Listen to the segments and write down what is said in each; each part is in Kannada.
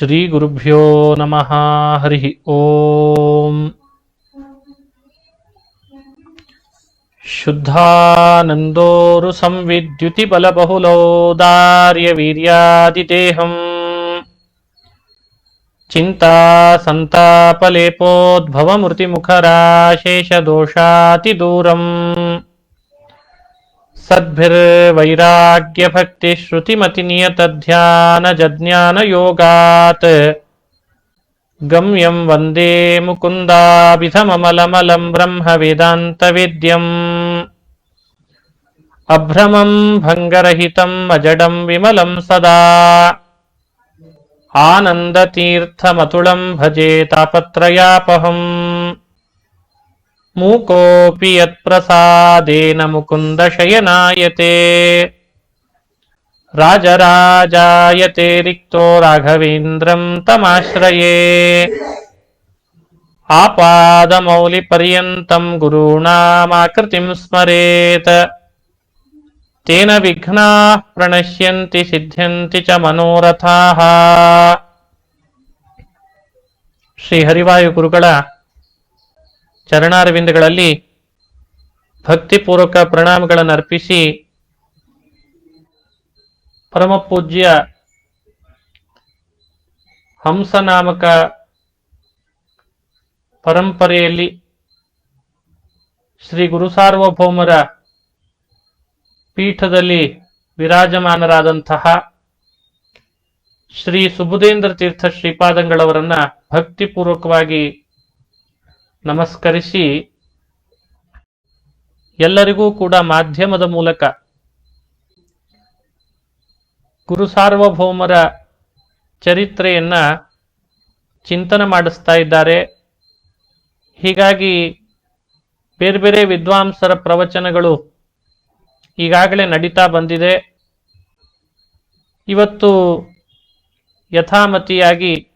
ಶ್ರೀ ಗುರುಭ್ಯೋ ನಮಃ. ಹರಿ ಓಂ. ಶುದ್ಧಾನಂದೋರು ಸಂವಿದ್ಯುತಿ ಬಲಬಹುಲೋದಾರ್ಯ ವೀರ್ಯಾದಿದೇಹಂ ಚಿಂತಾ ಸಂತಾಪಲೇಪೋದ್ಭವಮೃತಿಮುಖರಾಶೇಷದೋಷಾತಿದೂರಂ ಸದ್ಭಿರ್ವೈರಾಗ್ಯಭಕ್ತಿಶ್ರುತಿಮತಿನಿಯತಧ್ಯಾನಜಜ್ಞಾನಯೋಗಾತ್ ಗಮ್ಯಂ ವಂದೇ ಮುಕುಂದಾಭಿಧಮಮಲಮಲಂ ಬ್ರಹ್ಮವೇದಾಂತವೇದ್ಯಂ ಅಭ್ರಮಂ ಭಂಗರಹಿತಂ ಅಜಡಂ ವಿಮಲಂ ಸದಾ ಆನಂದತೀರ್ಥಮತುಳಂ ಭಜೆ ತಾಪತ್ರಯಾಪಹಂ ಮೂಕೋಪಿ ಯತ್ಪ್ರಸಾದೇನ ಮುಕುಂದ ಶಯನಾಯತೆ ರಾಜರಾಜಾಯತೆ ರಿಕ್ತೋ ರಾಘವೇಂದ್ರಂ ತಮಾಶ್ರಯೇ ಆಪಾದಮೌಲಿಪರ್ಯಂತಂ ಗುರುಣಾಮಾಕೃತಿಂ ಸ್ಮರೇತ್ ತೇನ ವಿಘ್ನಾಃ ಪ್ರಣಶ್ಯಂತಿ ಸಿದ್ಧ್ಯಂತಿ ಚ ಮನೋರಥಾಃ. ಶ್ರೀ ಹರಿವಾಯು ಗುರುಗಳ ಚರಣಾರವಿಂದಗಳಲ್ಲಿ ಭಕ್ತಿಪೂರ್ವಕ ಪ್ರಣಾಮಗಳನ್ನು ಅರ್ಪಿಸಿ ಪರಮಪೂಜ್ಯ ಹಂಸನಾಮಕ ಪರಂಪರೆಯಲ್ಲಿ ಶ್ರೀ ಗುರು ಸಾರ್ವಭೌಮರ ಪೀಠದಲ್ಲಿ ವಿರಾಜಮಾನರಾದಂತಹ ಶ್ರೀ ಸುಬುಧೇಂದ್ರ ತೀರ್ಥ ಶ್ರೀಪಾದಂಗಳವರನ್ನ ಭಕ್ತಿಪೂರ್ವಕವಾಗಿ ನಮಸ್ಕರಿಸಿ, ಎಲ್ಲರಿಗೂ ಕೂಡ ಮಾಧ್ಯಮದ ಮೂಲಕ ಗುರು ಸಾರ್ವಭೌಮರ ಚರಿತ್ರೆಯನ್ನ ಚಿಂತನೆ ಮಾಡಿಸ್ತಾ ಇದ್ದಾರೆ. ಹೀಗಾಗಿ ಬೇರೆ ಬೇರೆ ವಿದ್ವಾಂಸರ ಪ್ರವಚನಗಳು ಈಗಾಗಲೇ ನಡೀತಾ ಬಂದಿದೆ. ಇವತ್ತು ಯಥಾಮತಿಯಾಗಿ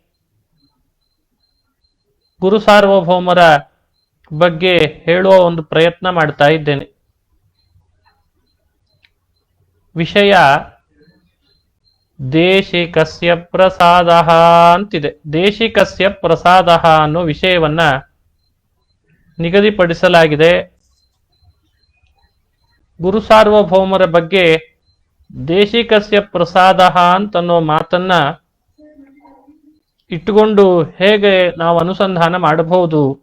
ಗುರು ಸಾರ್ವಭೌಮರ ಬಗ್ಗೆ ಹೇಳುವ ಒಂದು ಪ್ರಯತ್ನ ಮಾಡ್ತಾ ಇದ್ದೇನೆ. ವಿಷಯ ದೇಶಿಕಸ್ಯ ಪ್ರಸಾದ ಅಂತಿದೆ. ದೇಶಿಕಸ್ಯ ಪ್ರಸಾದ ಅನ್ನೋ ವಿಷಯವನ್ನ ನಿಗದಿಪಡಿಸಲಾಗಿದೆ. ಗುರು ಸಾರ್ವಭೌಮರ ಬಗ್ಗೆ ದೇಶಿಕಸ್ಯ ಪ್ರಸಾದ ಅಂತನ್ನೋ ಮಾತನ್ನ ಇಟ್ಟುಕೊಂಡು ಹೇಗೆ ನಾವು ಅನುಸಂಧಾನ ಮಾಡಬಹುದು?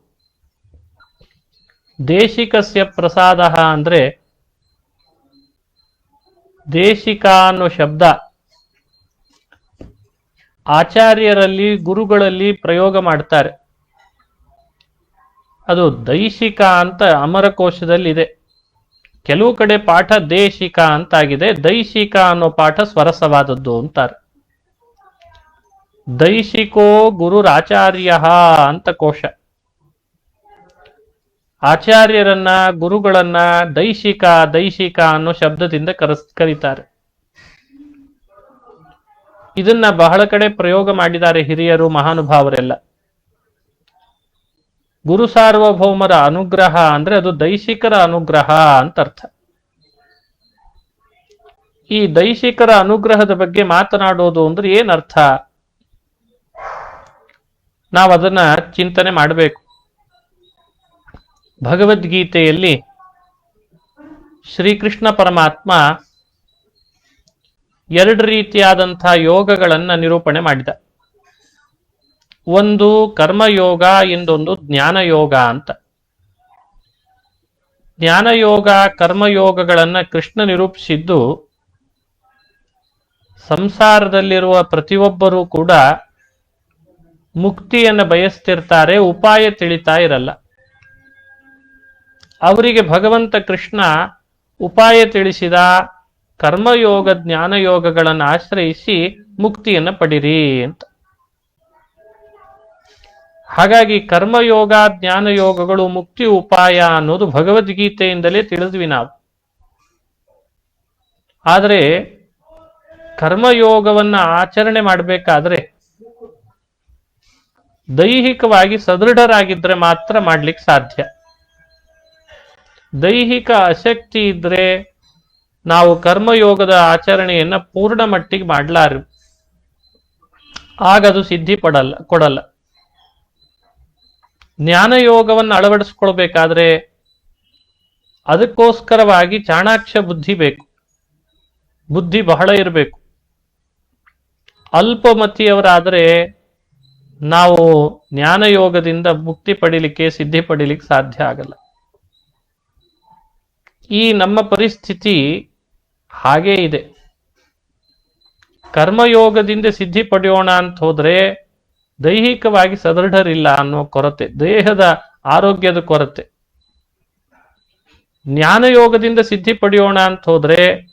ದೇಶಿಕಸ್ಯ ಪ್ರಸಾದ ಅಂದ್ರೆ ದೇಶಿಕ ಅನ್ನೋ ಶಬ್ದ ಆಚಾರ್ಯರಲ್ಲಿ ಗುರುಗಳಲ್ಲಿ ಪ್ರಯೋಗ ಮಾಡ್ತಾರೆ. ಅದು ದೈಶಿಕ ಅಂತ ಅಮರಕೋಶದಲ್ಲಿ ಇದೆ. ಕೆಲವು ಕಡೆ ಪಾಠ ದೇಶಿಕ ಅಂತಾಗಿದೆ, ದೈಶಿಕ ಅನ್ನೋ ಪಾಠ ಸ್ವರಸವಾದದ್ದು ಅಂತಾರೆ. ದೈಶಿಕೋ ಗುರುರಾಚಾರ್ಯ ಅಂತ ಕೋಶ. ಆಚಾರ್ಯರನ್ನ ಗುರುಗಳನ್ನ ದೈಶಿಕ ದೈಶಿಕ ಅನ್ನೋ ಶಬ್ದದಿಂದ ಕರೀತಾರೆ. ಇದನ್ನ ಬಹಳ ಕಡೆ ಪ್ರಯೋಗ ಮಾಡಿದ್ದಾರೆ ಹಿರಿಯರು, ಮಹಾನುಭಾವರೆಲ್ಲ. ಗುರು ಸಾರ್ವಭೌಮರ ಅನುಗ್ರಹ ಅಂದ್ರೆ ಅದು ದೈಶಿಕರ ಅನುಗ್ರಹ ಅಂತ ಅರ್ಥ. ಈ ದೈಶಿಕರ ಅನುಗ್ರಹದ ಬಗ್ಗೆ ಮಾತನಾಡೋದು ಅಂದ್ರೆ ಏನರ್ಥ? ನಾವು ಅದನ್ನ ಚಿಂತನೆ ಮಾಡಬೇಕು. ಭಗವದ್ಗೀತೆಯಲ್ಲಿ ಶ್ರೀಕೃಷ್ಣ ಪರಮಾತ್ಮ ಎರಡು ರೀತಿಯಾದಂತಹ ಯೋಗಗಳನ್ನ ನಿರೂಪಣೆ ಮಾಡಿದ. ಒಂದು ಕರ್ಮಯೋಗ, ಇನ್ನೊಂದು ಜ್ಞಾನಯೋಗ ಅಂತ. ಜ್ಞಾನಯೋಗ ಕರ್ಮಯೋಗಗಳನ್ನ ಕೃಷ್ಣ ನಿರೂಪಿಸಿದ್ದು ಸಂಸಾರದಲ್ಲಿರುವ ಪ್ರತಿಯೊಬ್ಬರೂ ಕೂಡ ಮುಕ್ತಿಯನ್ನು ಬಯಸ್ತಿರ್ತಾರೆ, ಉಪಾಯ ತಿಳಿತಾ ಇರಲ್ಲ. ಅವರಿಗೆ ಭಗವಂತ ಕೃಷ್ಣ ಉಪಾಯ ತಿಳಿಸಿದ. ಕರ್ಮಯೋಗ ಜ್ಞಾನಯೋಗಗಳನ್ನು ಆಶ್ರಯಿಸಿ ಮುಕ್ತಿಯನ್ನು ಪಡಿರಿ ಅಂತ. ಹಾಗಾಗಿ ಕರ್ಮಯೋಗ ಜ್ಞಾನಯೋಗಗಳು ಮುಕ್ತಿ ಉಪಾಯ ಅನ್ನೋದು ಭಗವದ್ಗೀತೆಯಿಂದಲೇ ತಿಳಿದ್ವಿ ನಾವು. ಆದರೆ ಕರ್ಮಯೋಗವನ್ನ ಆಚರಣೆ ಮಾಡಬೇಕಾದ್ರೆ ದೈಹಿಕವಾಗಿ ಸದೃಢರಾಗಿದ್ರೆ ಮಾತ್ರ ಮಾಡ್ಲಿಕ್ಕೆ ಸಾಧ್ಯ. ದೈಹಿಕ ಅಶಕ್ತಿ ಇದ್ರೆ ನಾವು ಕರ್ಮಯೋಗದ ಆಚರಣೆಯನ್ನ ಪೂರ್ಣ ಮಟ್ಟಿಗೆ ಮಾಡಲಾರು. ಆಗದು ಸಿದ್ಧಿ ಕೊಡಲ್ಲ. ಜ್ಞಾನಯೋಗವನ್ನು ಅಳವಡಿಸ್ಕೊಳ್ಬೇಕಾದ್ರೆ ಅದಕ್ಕೋಸ್ಕರವಾಗಿ ಚಾಣಾಕ್ಷ ಬುದ್ಧಿ ಬೇಕು. ಬುದ್ಧಿ ಬಹಳ ಇರಬೇಕು. ಅಲ್ಪಮತಿಯವರಾದರೆ ನಾವು ಜ್ಞಾನಯೋಗದಿಂದ ಮುಕ್ತಿ ಪಡಿಲಿಕ್ಕೆ, ಸಿದ್ಧಿ ಪಡಿಲಿಕ್ಕೆ ಸಾಧ್ಯ ಆಗಲ್ಲ. ಈ ನಮ್ಮ ಪರಿಸ್ಥಿತಿ ಹಾಗೇ ಇದೆ. ಕರ್ಮಯೋಗದಿಂದ ಸಿದ್ಧಿ ಪಡೆಯೋಣ ಅಂತ ಹೋದ್ರೆ ದೈಹಿಕವಾಗಿ ಸದೃಢರಿಲ್ಲ ಅನ್ನೋ ಕೊರತೆ, ದೇಹದ ಆರೋಗ್ಯದ ಕೊರತೆ. ಜ್ಞಾನಯೋಗದಿಂದ ಸಿದ್ಧಿ ಪಡೆಯೋಣ ಅಂತ ಹೋದ್ರೆ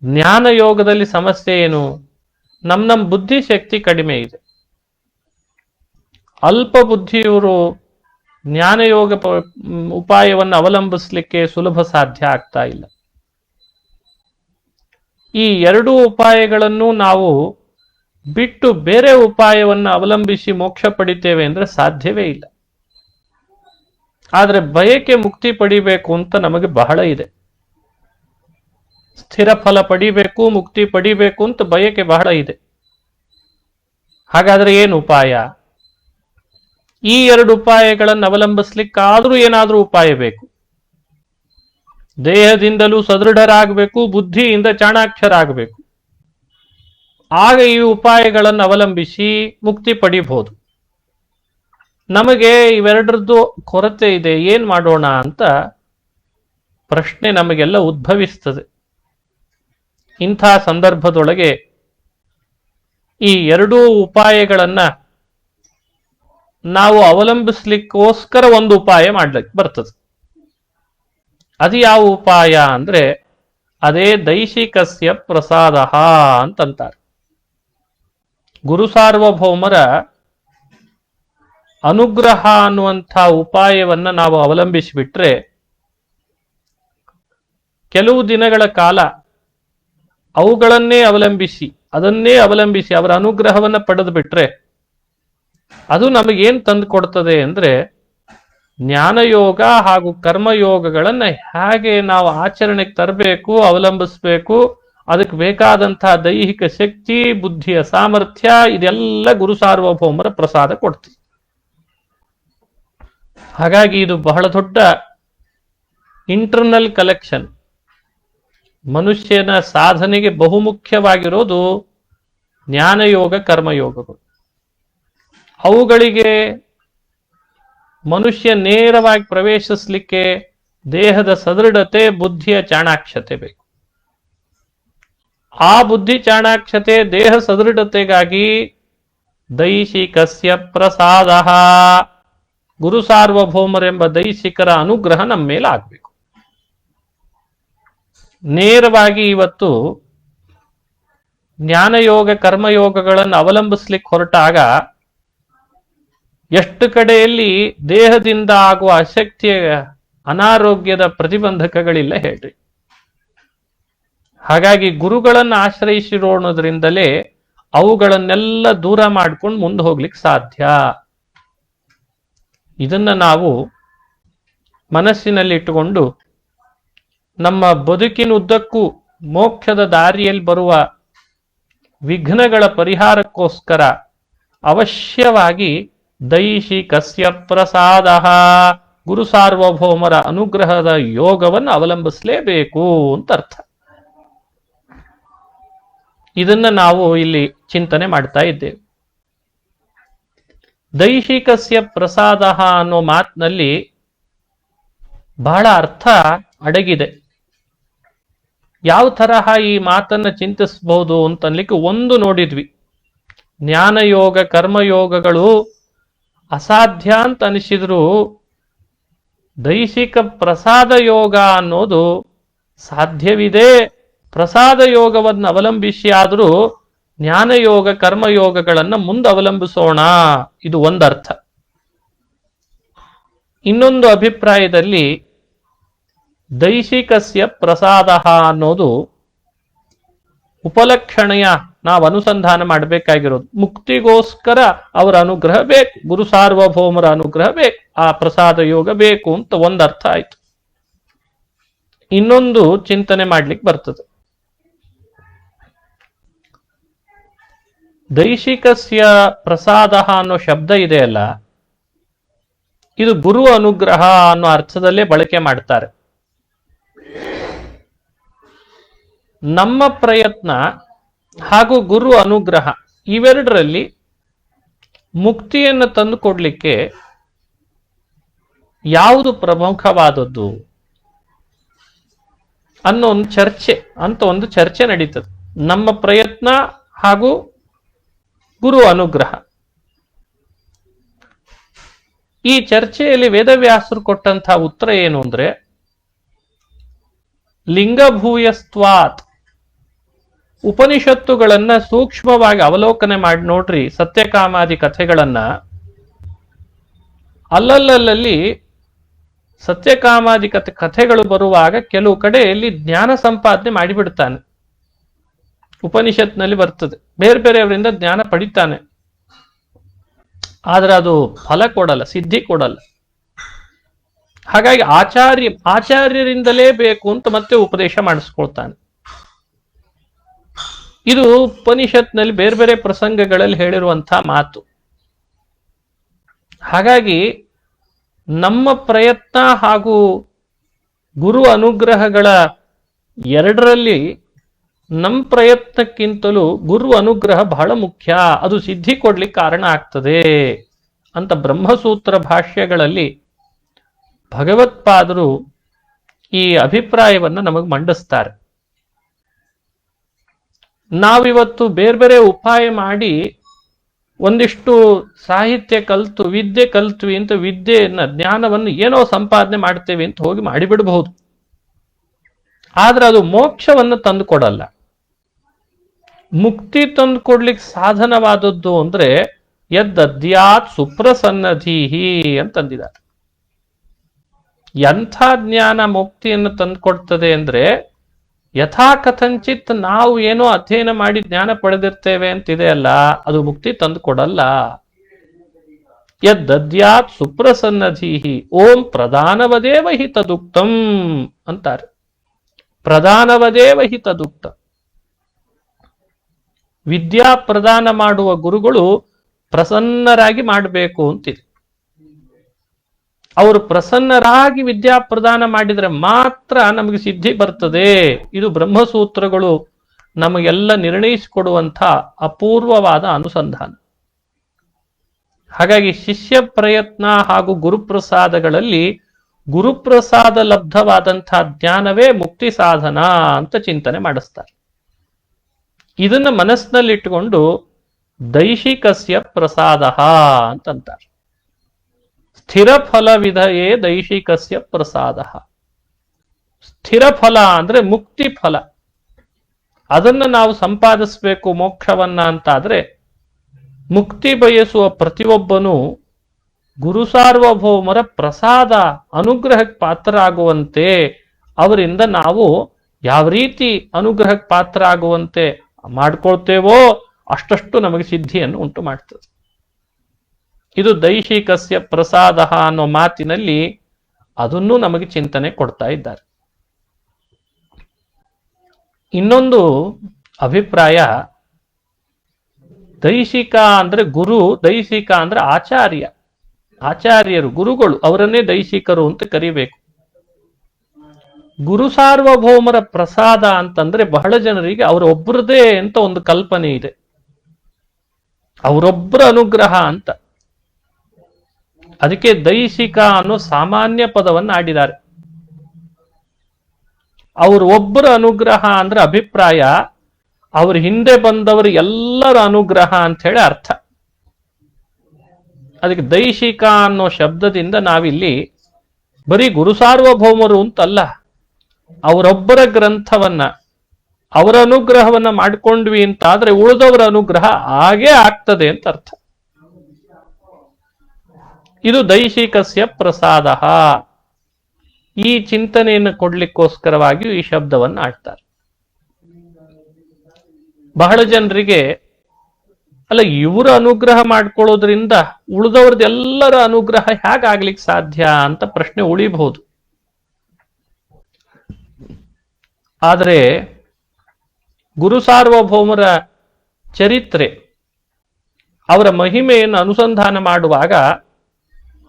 ಜ್ಞಾನಯೋಗದಲ್ಲಿ ಸಮಸ್ಯೆ ಏನು? ನಮ್ಮ ಬುದ್ಧಿ ಶಕ್ತಿ ಕಡಿಮೆ ಇದೆ. ಅಲ್ಪ ಬುದ್ಧಿಯವರು ಜ್ಞಾನಯೋಗ ಉಪಾಯವನ್ನು ಅವಲಂಬಿಸಲಿಕ್ಕೆ ಸುಲಭ ಸಾಧ್ಯ ಆಗ್ತಾ ಇಲ್ಲ. ಈ ಎರಡೂ ಉಪಾಯಗಳನ್ನು ನಾವು ಬಿಟ್ಟು ಬೇರೆ ಉಪಾಯವನ್ನು ಅವಲಂಬಿಸಿ ಮೋಕ್ಷ ಪಡಿತೇವೆ ಅಂದ್ರೆ ಸಾಧ್ಯವೇ ಇಲ್ಲ. ಆದರೆ ಬಯಕೆ ಮುಕ್ತಿ ಪಡಿಬೇಕು ಅಂತ ನಮಗೆ ಬಹಳ ಇದೆ. ಸ್ಥಿರ ಫಲ ಪಡಿಬೇಕು, ಮುಕ್ತಿ ಪಡಿಬೇಕು ಅಂತ ಬಯಕೆ ಬಹಳ ಇದೆ. ಹಾಗಾದ್ರೆ ಏನು ಉಪಾಯ? ಈ ಎರಡು ಉಪಾಯಗಳನ್ನು ಅವಲಂಬಿಸ್ಲಿಕ್ಕಾದ್ರೂ ಏನಾದ್ರೂ ಉಪಾಯ ಬೇಕು. ದೇಹದಿಂದಲೂ ಸದೃಢರಾಗಬೇಕು, ಬುದ್ಧಿಯಿಂದ ಚಾಣಾಕ್ಷರಾಗಬೇಕು. ಆಗ ಈ ಉಪಾಯಗಳನ್ನು ಅವಲಂಬಿಸಿ ಮುಕ್ತಿ ಪಡಿಬಹುದು. ನಮಗೆ ಇವೆರಡರದ್ದು ಕೊರತೆ ಇದೆ, ಏನ್ ಮಾಡೋಣ ಅಂತ ಪ್ರಶ್ನೆ ನಮಗೆಲ್ಲ ಉದ್ಭವಿಸ್ತದೆ. ಇಂಥ ಸಂದರ್ಭದೊಳಗೆ ಈ ಎರಡೂ ಉಪಾಯಗಳನ್ನ ನಾವು ಅವಲಂಬಿಸ್ಲಿಕ್ಕೋಸ್ಕರ ಒಂದು ಉಪಾಯ ಮಾಡ್ಲಿಕ್ಕೆ ಬರ್ತದೆ. ಅದು ಯಾವ ಉಪಾಯ ಅಂದ್ರೆ ಅದೇ ದೈಶಿಕಸ್ಯ ಪ್ರಸಾದ ಅಂತಂತಾರೆ. ಗುರು ಸಾರ್ವಭೌಮರ ಅನುಗ್ರಹ ಅನ್ನುವಂಥ ಉಪಾಯವನ್ನ ನಾವು ಅವಲಂಬಿಸಿಬಿಟ್ರೆ ಕೆಲವು ದಿನಗಳ ಕಾಲ ಅದನ್ನೇ ಅವಲಂಬಿಸಿ ಅವರ ಅನುಗ್ರಹವನ್ನ ಪಡೆದು ಬಿಟ್ರೆ ಅದು ನಮಗೇನ್ ತಂದು ಕೊಡ್ತದೆ ಅಂದ್ರೆ ಜ್ಞಾನಯೋಗ ಹಾಗೂ ಕರ್ಮಯೋಗಗಳನ್ನ ಹೇಗೆ ನಾವು ಆಚರಣೆಗೆ ತರಬೇಕು, ಅವಲಂಬಿಸ್ಬೇಕು, ಅದಕ್ಕೆ ಬೇಕಾದಂತಹ ದೈಹಿಕ ಶಕ್ತಿ, ಬುದ್ಧಿಯ ಸಾಮರ್ಥ್ಯ, ಇದೆಲ್ಲ ಗುರು ಸಾರ್ವಭೌಮರ ಪ್ರಸಾದ ಕೊಡ್ತೀವಿ. ಹಾಗಾಗಿ ಇದು ಬಹಳ ದೊಡ್ಡ ಇಂಟರ್ನಲ್ ಕಲೆಕ್ಷನ್. ಮನುಷ್ಯನ ಸಾಧನೆಗೆ ಬಹುಮುಖ್ಯವಾಗಿರೋದು ಜ್ಞಾನಯೋಗ, ಕರ್ಮಯೋಗಗಳು. ಅವುಗಳಿಗೆ ಮನುಷ್ಯ ನೇರವಾಗಿ ಪ್ರವೇಶಿಸಲಿಕ್ಕೆ ದೇಹದ ಸದೃಢತೆ, ಬುದ್ಧಿಯ ಚಾಣಾಕ್ಷತೆ ಬೇಕು. ಆ ಬುದ್ಧಿ ಚಾಣಾಕ್ಷತೆ, ದೇಹ ಸದೃಢತೆಗಾಗಿ ದೈಶಿಕಸ್ಯ ಪ್ರಸಾದ, ಗುರು ಸಾರ್ವಭೌಮರೆಂಬ ದೈಶಿಕರ ಅನುಗ್ರಹ ನಮ್ಮ ಮೇಲೆ ಆಗಬೇಕು. ನೇರವಾಗಿ ಇವತ್ತು ಜ್ಞಾನಯೋಗ, ಕರ್ಮಯೋಗಗಳನ್ನು ಅವಲಂಬಿಸ್ಲಿಕ್ಕೆ ಹೊರಟಾಗ ಎಷ್ಟು ಕಡೆಯಲ್ಲಿ ದೇಹದಿಂದ ಆಗುವ ಅಶಕ್ತಿಯ, ಅನಾರೋಗ್ಯದ ಪ್ರತಿಬಂಧಕಗಳಿಲ್ಲ ಹೇಳ್ರಿ. ಹಾಗಾಗಿ ಗುರುಗಳನ್ನು ಆಶ್ರಯಿಸಿರೋಣದ್ರಿಂದಲೇ ಅವುಗಳನ್ನೆಲ್ಲ ದೂರ ಮಾಡ್ಕೊಂಡು ಮುಂದೆ ಹೋಗ್ಲಿಕ್ಕೆ ಸಾಧ್ಯ. ಇದನ್ನ ನಾವು ಮನಸ್ಸಿನಲ್ಲಿ ಇಟ್ಟುಕೊಂಡು ನಮ್ಮ ಬದುಕಿನುದ್ದಕ್ಕೂ ಮೋಕ್ಷದ ದಾರಿಯಲ್ಲಿ ಬರುವ ವಿಘ್ನಗಳ ಪರಿಹಾರಕ್ಕೋಸ್ಕರ ಅವಶ್ಯವಾಗಿ ದೈಶಿಕಸ್ಯ ಪ್ರಸಾದ, ಗುರು ಸಾರ್ವಭೌಮರ ಅನುಗ್ರಹದ ಯೋಗವನ್ನು ಅವಲಂಬಿಸಲೇಬೇಕು ಅಂತ ಅರ್ಥ. ಇದನ್ನ ನಾವು ಇಲ್ಲಿ ಚಿಂತನೆ ಮಾಡ್ತಾ ಇದ್ದೇವೆ. ದೈಶಿಕಸ್ಯ ಪ್ರಸಾದ ಅನ್ನೋ ಮಾತಿನಲ್ಲಿ ಬಹಳ ಅರ್ಥ ಅಡಗಿದೆ. ಯಾವ ತರಹ ಈ ಮಾತನ್ನ ಚಿಂತಿಸಬಹುದು ಅಂತನ್ಲಿಕ್ಕೆ ಒಂದು ನೋಡಿದ್ವಿ. ಜ್ಞಾನಯೋಗ, ಕರ್ಮಯೋಗಗಳು ಅಸಾಧ್ಯ ಅಂತ ಅನಿಸಿದ್ರು ದೈಶಿಕ ಪ್ರಸಾದ ಯೋಗ ಅನ್ನೋದು ಸಾಧ್ಯವಿದೆ. ಪ್ರಸಾದ ಯೋಗವನ್ನು ಅವಲಂಬಿಸಿ ಆದರೂ ಜ್ಞಾನಯೋಗ, ಕರ್ಮಯೋಗಗಳನ್ನು ಮುಂದೆ ಅವಲಂಬಿಸೋಣ, ಇದು ಒಂದರ್ಥ. ಇನ್ನೊಂದು ಅಭಿಪ್ರಾಯದಲ್ಲಿ ದೈಶಿಕಸ್ಯ ಪ್ರಸಾದ ಅನ್ನೋದು ಉಪಲಕ್ಷಣೆಯ ನಾವು ಅನುಸಂಧಾನ ಮಾಡಬೇಕಾಗಿರೋದು. ಮುಕ್ತಿಗೋಸ್ಕರ ಅವರ ಅನುಗ್ರಹ ಬೇಕು, ಗುರು ಸಾರ್ವಭೌಮರ ಅನುಗ್ರಹ ಬೇಕು, ಆ ಪ್ರಸಾದ ಯೋಗ ಬೇಕು ಅಂತ ಒಂದರ್ಥ ಆಯ್ತು. ಇನ್ನೊಂದು ಚಿಂತನೆ ಮಾಡ್ಲಿಕ್ಕೆ ಬರ್ತದೆ. ದೈಶಿಕಸ್ಯ ಪ್ರಸಾದ ಅನ್ನೋ ಶಬ್ದ ಇದೆಯಲ್ಲ, ಇದು ಗುರು ಅನುಗ್ರಹ ಅನ್ನೋ ಅರ್ಥದಲ್ಲೇ ಬಳಕೆ ಮಾಡ್ತಾರೆ. ನಮ್ಮ ಪ್ರಯತ್ನ ಹಾಗೂ ಗುರು ಅನುಗ್ರಹ ಇವೆರಡರಲ್ಲಿ ಮುಕ್ತಿಯನ್ನು ತಂದುಕೊಡ್ಲಿಕ್ಕೆ ಯಾವುದು ಪ್ರಮುಖವಾದದ್ದು ಅನ್ನೋ ಒಂದು ಚರ್ಚೆ ನಡೀತದೆ. ನಮ್ಮ ಪ್ರಯತ್ನ ಹಾಗೂ ಗುರು ಅನುಗ್ರಹ. ಈ ಚರ್ಚೆಯಲ್ಲಿ ವೇದವ್ಯಾಸರು ಕೊಟ್ಟಂತಹ ಉತ್ತರ ಏನು ಅಂದ್ರೆ, ಲಿಂಗಭೂಯಸ್ತ್ವಾತ್. ಉಪನಿಷತ್ತುಗಳನ್ನ ಸೂಕ್ಷ್ಮವಾಗಿ ಅವಲೋಕನೆ ಮಾಡಿ ನೋಡ್ರಿ, ಸತ್ಯಕಾಮಾದಿ ಕಥೆಗಳನ್ನ. ಅಲ್ಲಲ್ಲಿ ಸತ್ಯಕಾಮಾದಿ ಕಥೆಗಳು ಬರುವಾಗ ಕೆಲವು ಕಡೆಯಲ್ಲಿ ಜ್ಞಾನ ಸಂಪಾದನೆ ಮಾಡಿಬಿಡ್ತಾನೆ. ಉಪನಿಷತ್ನಲ್ಲಿ ಬರ್ತದೆ, ಬೇರೆ ಬೇರೆಯವರಿಂದ ಜ್ಞಾನ ಪಡಿತಾನೆ, ಆದ್ರೆ ಅದು ಫಲ ಕೊಡಲ್ಲ, ಸಿದ್ಧಿ ಕೊಡಲ್ಲ. ಹಾಗಾಗಿ ಆಚಾರ್ಯರಿಂದಲೇ ಬೇಕು ಅಂತ ಮತ್ತೆ ಉಪದೇಶ ಮಾಡಿಸ್ಕೊಳ್ತಾನೆ. ಇದು ಉಪನಿಷತ್ನಲ್ಲಿ ಬೇರೆ ಬೇರೆ ಪ್ರಸಂಗಗಳಲ್ಲಿ ಹೇಳಿರುವಂತಹ ಮಾತು. ಹಾಗಾಗಿ ನಮ್ಮ ಪ್ರಯತ್ನ ಹಾಗೂ ಗುರು ಅನುಗ್ರಹಗಳ ಎರಡರಲ್ಲಿ ನಮ್ಮ ಪ್ರಯತ್ನಕ್ಕಿಂತಲೂ ಗುರು ಅನುಗ್ರಹ ಬಹಳ ಮುಖ್ಯ, ಅದು ಸಿದ್ಧಿ ಕೊಡ್ಲಿಕ್ಕೆ ಕಾರಣ ಆಗ್ತದೆ ಅಂತ ಬ್ರಹ್ಮಸೂತ್ರ ಭಾಷ್ಯಗಳಲ್ಲಿ ಭಗವತ್ಪಾದರು ಈ ಅಭಿಪ್ರಾಯವನ್ನು ನಮಗೆ ಮಂಡಿಸ್ತಾರೆ. ನಾವಿವತ್ತು ಬೇರೆ ಬೇರೆ ಉಪಾಯ ಮಾಡಿ ಒಂದಿಷ್ಟು ಸಾಹಿತ್ಯ ಕಲ್ತು ವಿದ್ಯೆ ಕಲ್ತ್ವಿ ಅಂತ ವಿದ್ಯೆಯನ್ನ ಜ್ಞಾನವನ್ನು ಏನೋ ಸಂಪಾದನೆ ಮಾಡ್ತೇವೆ ಅಂತ ಹೋಗಿ ಮಾಡಿಬಿಡಬಹುದು. ಆದ್ರೆ ಅದು ಮೋಕ್ಷವನ್ನು ತಂದು ಕೊಡಲ್ಲ. ಮುಕ್ತಿ ತಂದು ಕೊಡ್ಲಿಕ್ಕೆ ಸಾಧನವಾದದ್ದು ಅಂದ್ರೆ ಯದ್ದದ್ಯಾತ್ ಸುಪ್ರಸನ್ನಧೀಹಿ ಅಂತಂದಿದ್ದಾರೆ. ಎಂಥ ಜ್ಞಾನ ಮುಕ್ತಿಯನ್ನು ತಂದುಕೊಡ್ತದೆ ಅಂದ್ರೆ, ಯಥಾ ಕಥಂಚಿತ್ ನಾವು ಏನೋ ಅಧ್ಯಯನ ಮಾಡಿ ಜ್ಞಾನ ಪಡೆದಿರ್ತೇವೆ ಅಂತಿದೆ ಅಲ್ಲ, ಅದು ಮುಕ್ತಿ ತಂದು ಕೊಡಲ್ಲ. ಯದ್ದದ್ಯಾತ್ ಸುಪ್ರಸನ್ನಧೀಹಿ ಓಂ ಪ್ರಧಾನವದೇವ ಹಿ ತದುಕ್ತಂ ಅಂತಾರೆ. ಪ್ರಧಾನವದೇವ ಹಿ ತದುಕ್ತ. ವಿದ್ಯಾ ಪ್ರದಾನ ಮಾಡುವ ಗುರುಗಳು ಪ್ರಸನ್ನರಾಗಿ ಮಾಡಬೇಕು ಅಂತಿದೆ. ಅವರು ಪ್ರಸನ್ನರಾಗಿ ವಿದ್ಯಾ ಪ್ರದಾನ ಮಾಡಿದರೆ ಮಾತ್ರ ನಮಗೆ ಸಿದ್ಧಿ ಬರ್ತದೆ. ಇದು ಬ್ರಹ್ಮಸೂತ್ರಗಳು ನಮಗೆಲ್ಲ ನಿರ್ಣಯಿಸಿಕೊಡುವಂಥ ಅಪೂರ್ವವಾದ ಅನುಸಂಧಾನ. ಹಾಗಾಗಿ ಶಿಷ್ಯ ಪ್ರಯತ್ನ ಹಾಗೂ ಗುರುಪ್ರಸಾದಗಳಲ್ಲಿ ಗುರುಪ್ರಸಾದ ಲಬ್ಧವಾದಂತಹ ಜ್ಞಾನವೇ ಮುಕ್ತಿ ಸಾಧನ ಅಂತ ಚಿಂತನೆ ಮಾಡಿಸ್ತಾರೆ. ಇದನ್ನ ಮನಸ್ಸಿನಲ್ಲಿಟ್ಟುಕೊಂಡು ದೈಶಿಕಸ್ಯ ಪ್ರಸಾದ ಅಂತಂತಾರೆ. ಸ್ಥಿರ ಫಲ ವಿಧಯೇ ದೈಶಿಕಸ್ಯ ಪ್ರಸಾದ. ಸ್ಥಿರ ಫಲ ಅಂದ್ರೆ ಮುಕ್ತಿ ಫಲ. ಅದನ್ನು ನಾವು ಸಂಪಾದಿಸಬೇಕು ಮೋಕ್ಷವನ್ನ ಅಂತಾದ್ರೆ, ಮುಕ್ತಿ ಬಯಸುವ ಪ್ರತಿಯೊಬ್ಬನೂ ಗುರು ಸಾರ್ವಭೌಮರ ಪ್ರಸಾದ ಅನುಗ್ರಹಕ್ಕೆ ಪಾತ್ರರಾಗುವಂತೆ, ಅವರಿಂದ ನಾವು ಯಾವ ರೀತಿ ಅನುಗ್ರಹಕ್ಕೆ ಪಾತ್ರ ಆಗುವಂತೆ ಮಾಡ್ಕೊಳ್ತೇವೋ ಅಷ್ಟಷ್ಟು ನಮಗೆ ಸಿದ್ಧಿಯನ್ನು ಉಂಟು ಮಾಡ್ತದೆ. ಇದು ದೈಶಿಕಸ್ಯ ಪ್ರಸಾದ ಅನ್ನೋ ಮಾತಿನಲ್ಲಿ ಅದನ್ನು ನಮಗೆ ಚಿಂತನೆ ಕೊಡ್ತಾ ಇದ್ದಾರೆ. ಇನ್ನೊಂದು ಅಭಿಪ್ರಾಯ, ದೈಶಿಕ ಅಂದ್ರೆ ಗುರು, ದೈಶಿಕ ಅಂದ್ರೆ ಆಚಾರ್ಯ. ಆಚಾರ್ಯರು ಗುರುಗಳು, ಅವರನ್ನೇ ದೈಶಿಕರು ಅಂತ ಕರಿಬೇಕು. ಗುರು ಸಾರ್ವಭೌಮರ ಪ್ರಸಾದ ಅಂತಂದ್ರೆ ಬಹಳ ಜನರಿಗೆ ಅವರೊಬ್ಬರದೇ ಅಂತ ಒಂದು ಕಲ್ಪನೆ ಇದೆ, ಅವರೊಬ್ಬರ ಅನುಗ್ರಹ ಅಂತ. ಅದಕ್ಕೆ ದೈಶಿಕ ಅನ್ನೋ ಸಾಮಾನ್ಯ ಪದವನ್ನು ಆಡಿದ್ದಾರೆ. ಅವರು ಒಬ್ಬರ ಅನುಗ್ರಹ ಅಂದ್ರೆ ಅಭಿಪ್ರಾಯ ಅವ್ರ ಹಿಂದೆ ಬಂದವರು ಎಲ್ಲರ ಅನುಗ್ರಹ ಅಂತ ಹೇಳಿ ಅರ್ಥ. ಅದಕ್ಕೆ ದೈಶಿಕ ಅನ್ನೋ ಶಬ್ದದಿಂದ ನಾವಿಲ್ಲಿ ಬರೀ ಗುರು ಸಾರ್ವಭೌಮರು ಅಂತಲ್ಲ, ಅವರೊಬ್ಬರ ಗ್ರಂಥವನ್ನ ಅವರ ಅನುಗ್ರಹವನ್ನ ಮಾಡ್ಕೊಂಡ್ವಿ ಅಂತಾದ್ರೆ ಉಳಿದವರ ಅನುಗ್ರಹ ಹಾಗೇ ಆಗ್ತದೆ ಅಂತ ಅರ್ಥ. ಇದು ದೈಶಿಕಸ್ಯ ಪ್ರಸಾದ. ಈ ಚಿಂತನೆಯನ್ನು ಕೊಡ್ಲಿಕ್ಕೋಸ್ಕರವಾಗಿ ಈ ಶಬ್ದವನ್ನು ಆಡ್ತಾರೆ. ಬಹಳ ಜನರಿಗೆ ಅಲ್ಲ, ಇವರ ಅನುಗ್ರಹ ಮಾಡ್ಕೊಳ್ಳೋದ್ರಿಂದ ಉಳಿದವ್ರದ್ದೆಲ್ಲರ ಅನುಗ್ರಹ ಹೇಗಾಗ್ಲಿಕ್ಕೆ ಸಾಧ್ಯ ಅಂತ ಪ್ರಶ್ನೆ ಉಳಿಬಹುದು. ಆದರೆ ಗುರು ಸಾರ್ವಭೌಮರ ಚರಿತ್ರೆ ಅವರ ಮಹಿಮೆಯನ್ನು ಅನುಸಂಧಾನ ಮಾಡುವಾಗ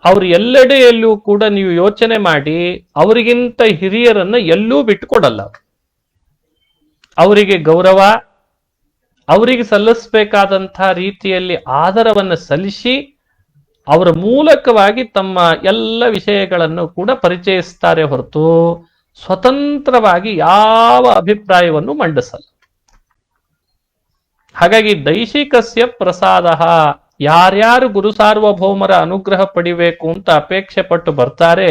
ಅವರು ಎಲ್ಲೆಡೆಯಲ್ಲೂ ಕೂಡ ನೀವು ಯೋಚನೆ ಮಾಡಿ ಅವರಿಗಿಂತ ಹಿರಿಯರನ್ನ ಎಲ್ಲೂ ಬಿಟ್ಟುಕೊಡಲ್ಲ. ಅವರಿಗೆ ಗೌರವ, ಅವರಿಗೆ ಸಲ್ಲಿಸಬೇಕಾದಂತಹ ರೀತಿಯಲ್ಲಿ ಆದರವನ್ನು ಸಲ್ಲಿಸಿ ಅವರ ಮೂಲಕವಾಗಿ ತಮ್ಮ ಎಲ್ಲ ವಿಷಯಗಳನ್ನು ಕೂಡ ಪರಿಚಯಿಸ್ತಾರೆ ಹೊರತು ಸ್ವತಂತ್ರವಾಗಿ ಯಾವ ಅಭಿಪ್ರಾಯವನ್ನು ಮಂಡಿಸಲ್ಲ. ಹಾಗಾಗಿ ದೈಶಿಕಸ್ಯ ಪ್ರಸಾದ, ಯಾರ್ಯಾರು ಗುರು ಸಾರ್ವಭೌಮರ ಅನುಗ್ರಹ ಪಡಿಬೇಕು ಅಂತ ಅಪೇಕ್ಷೆ ಪಟ್ಟು ಬರ್ತಾರೆ,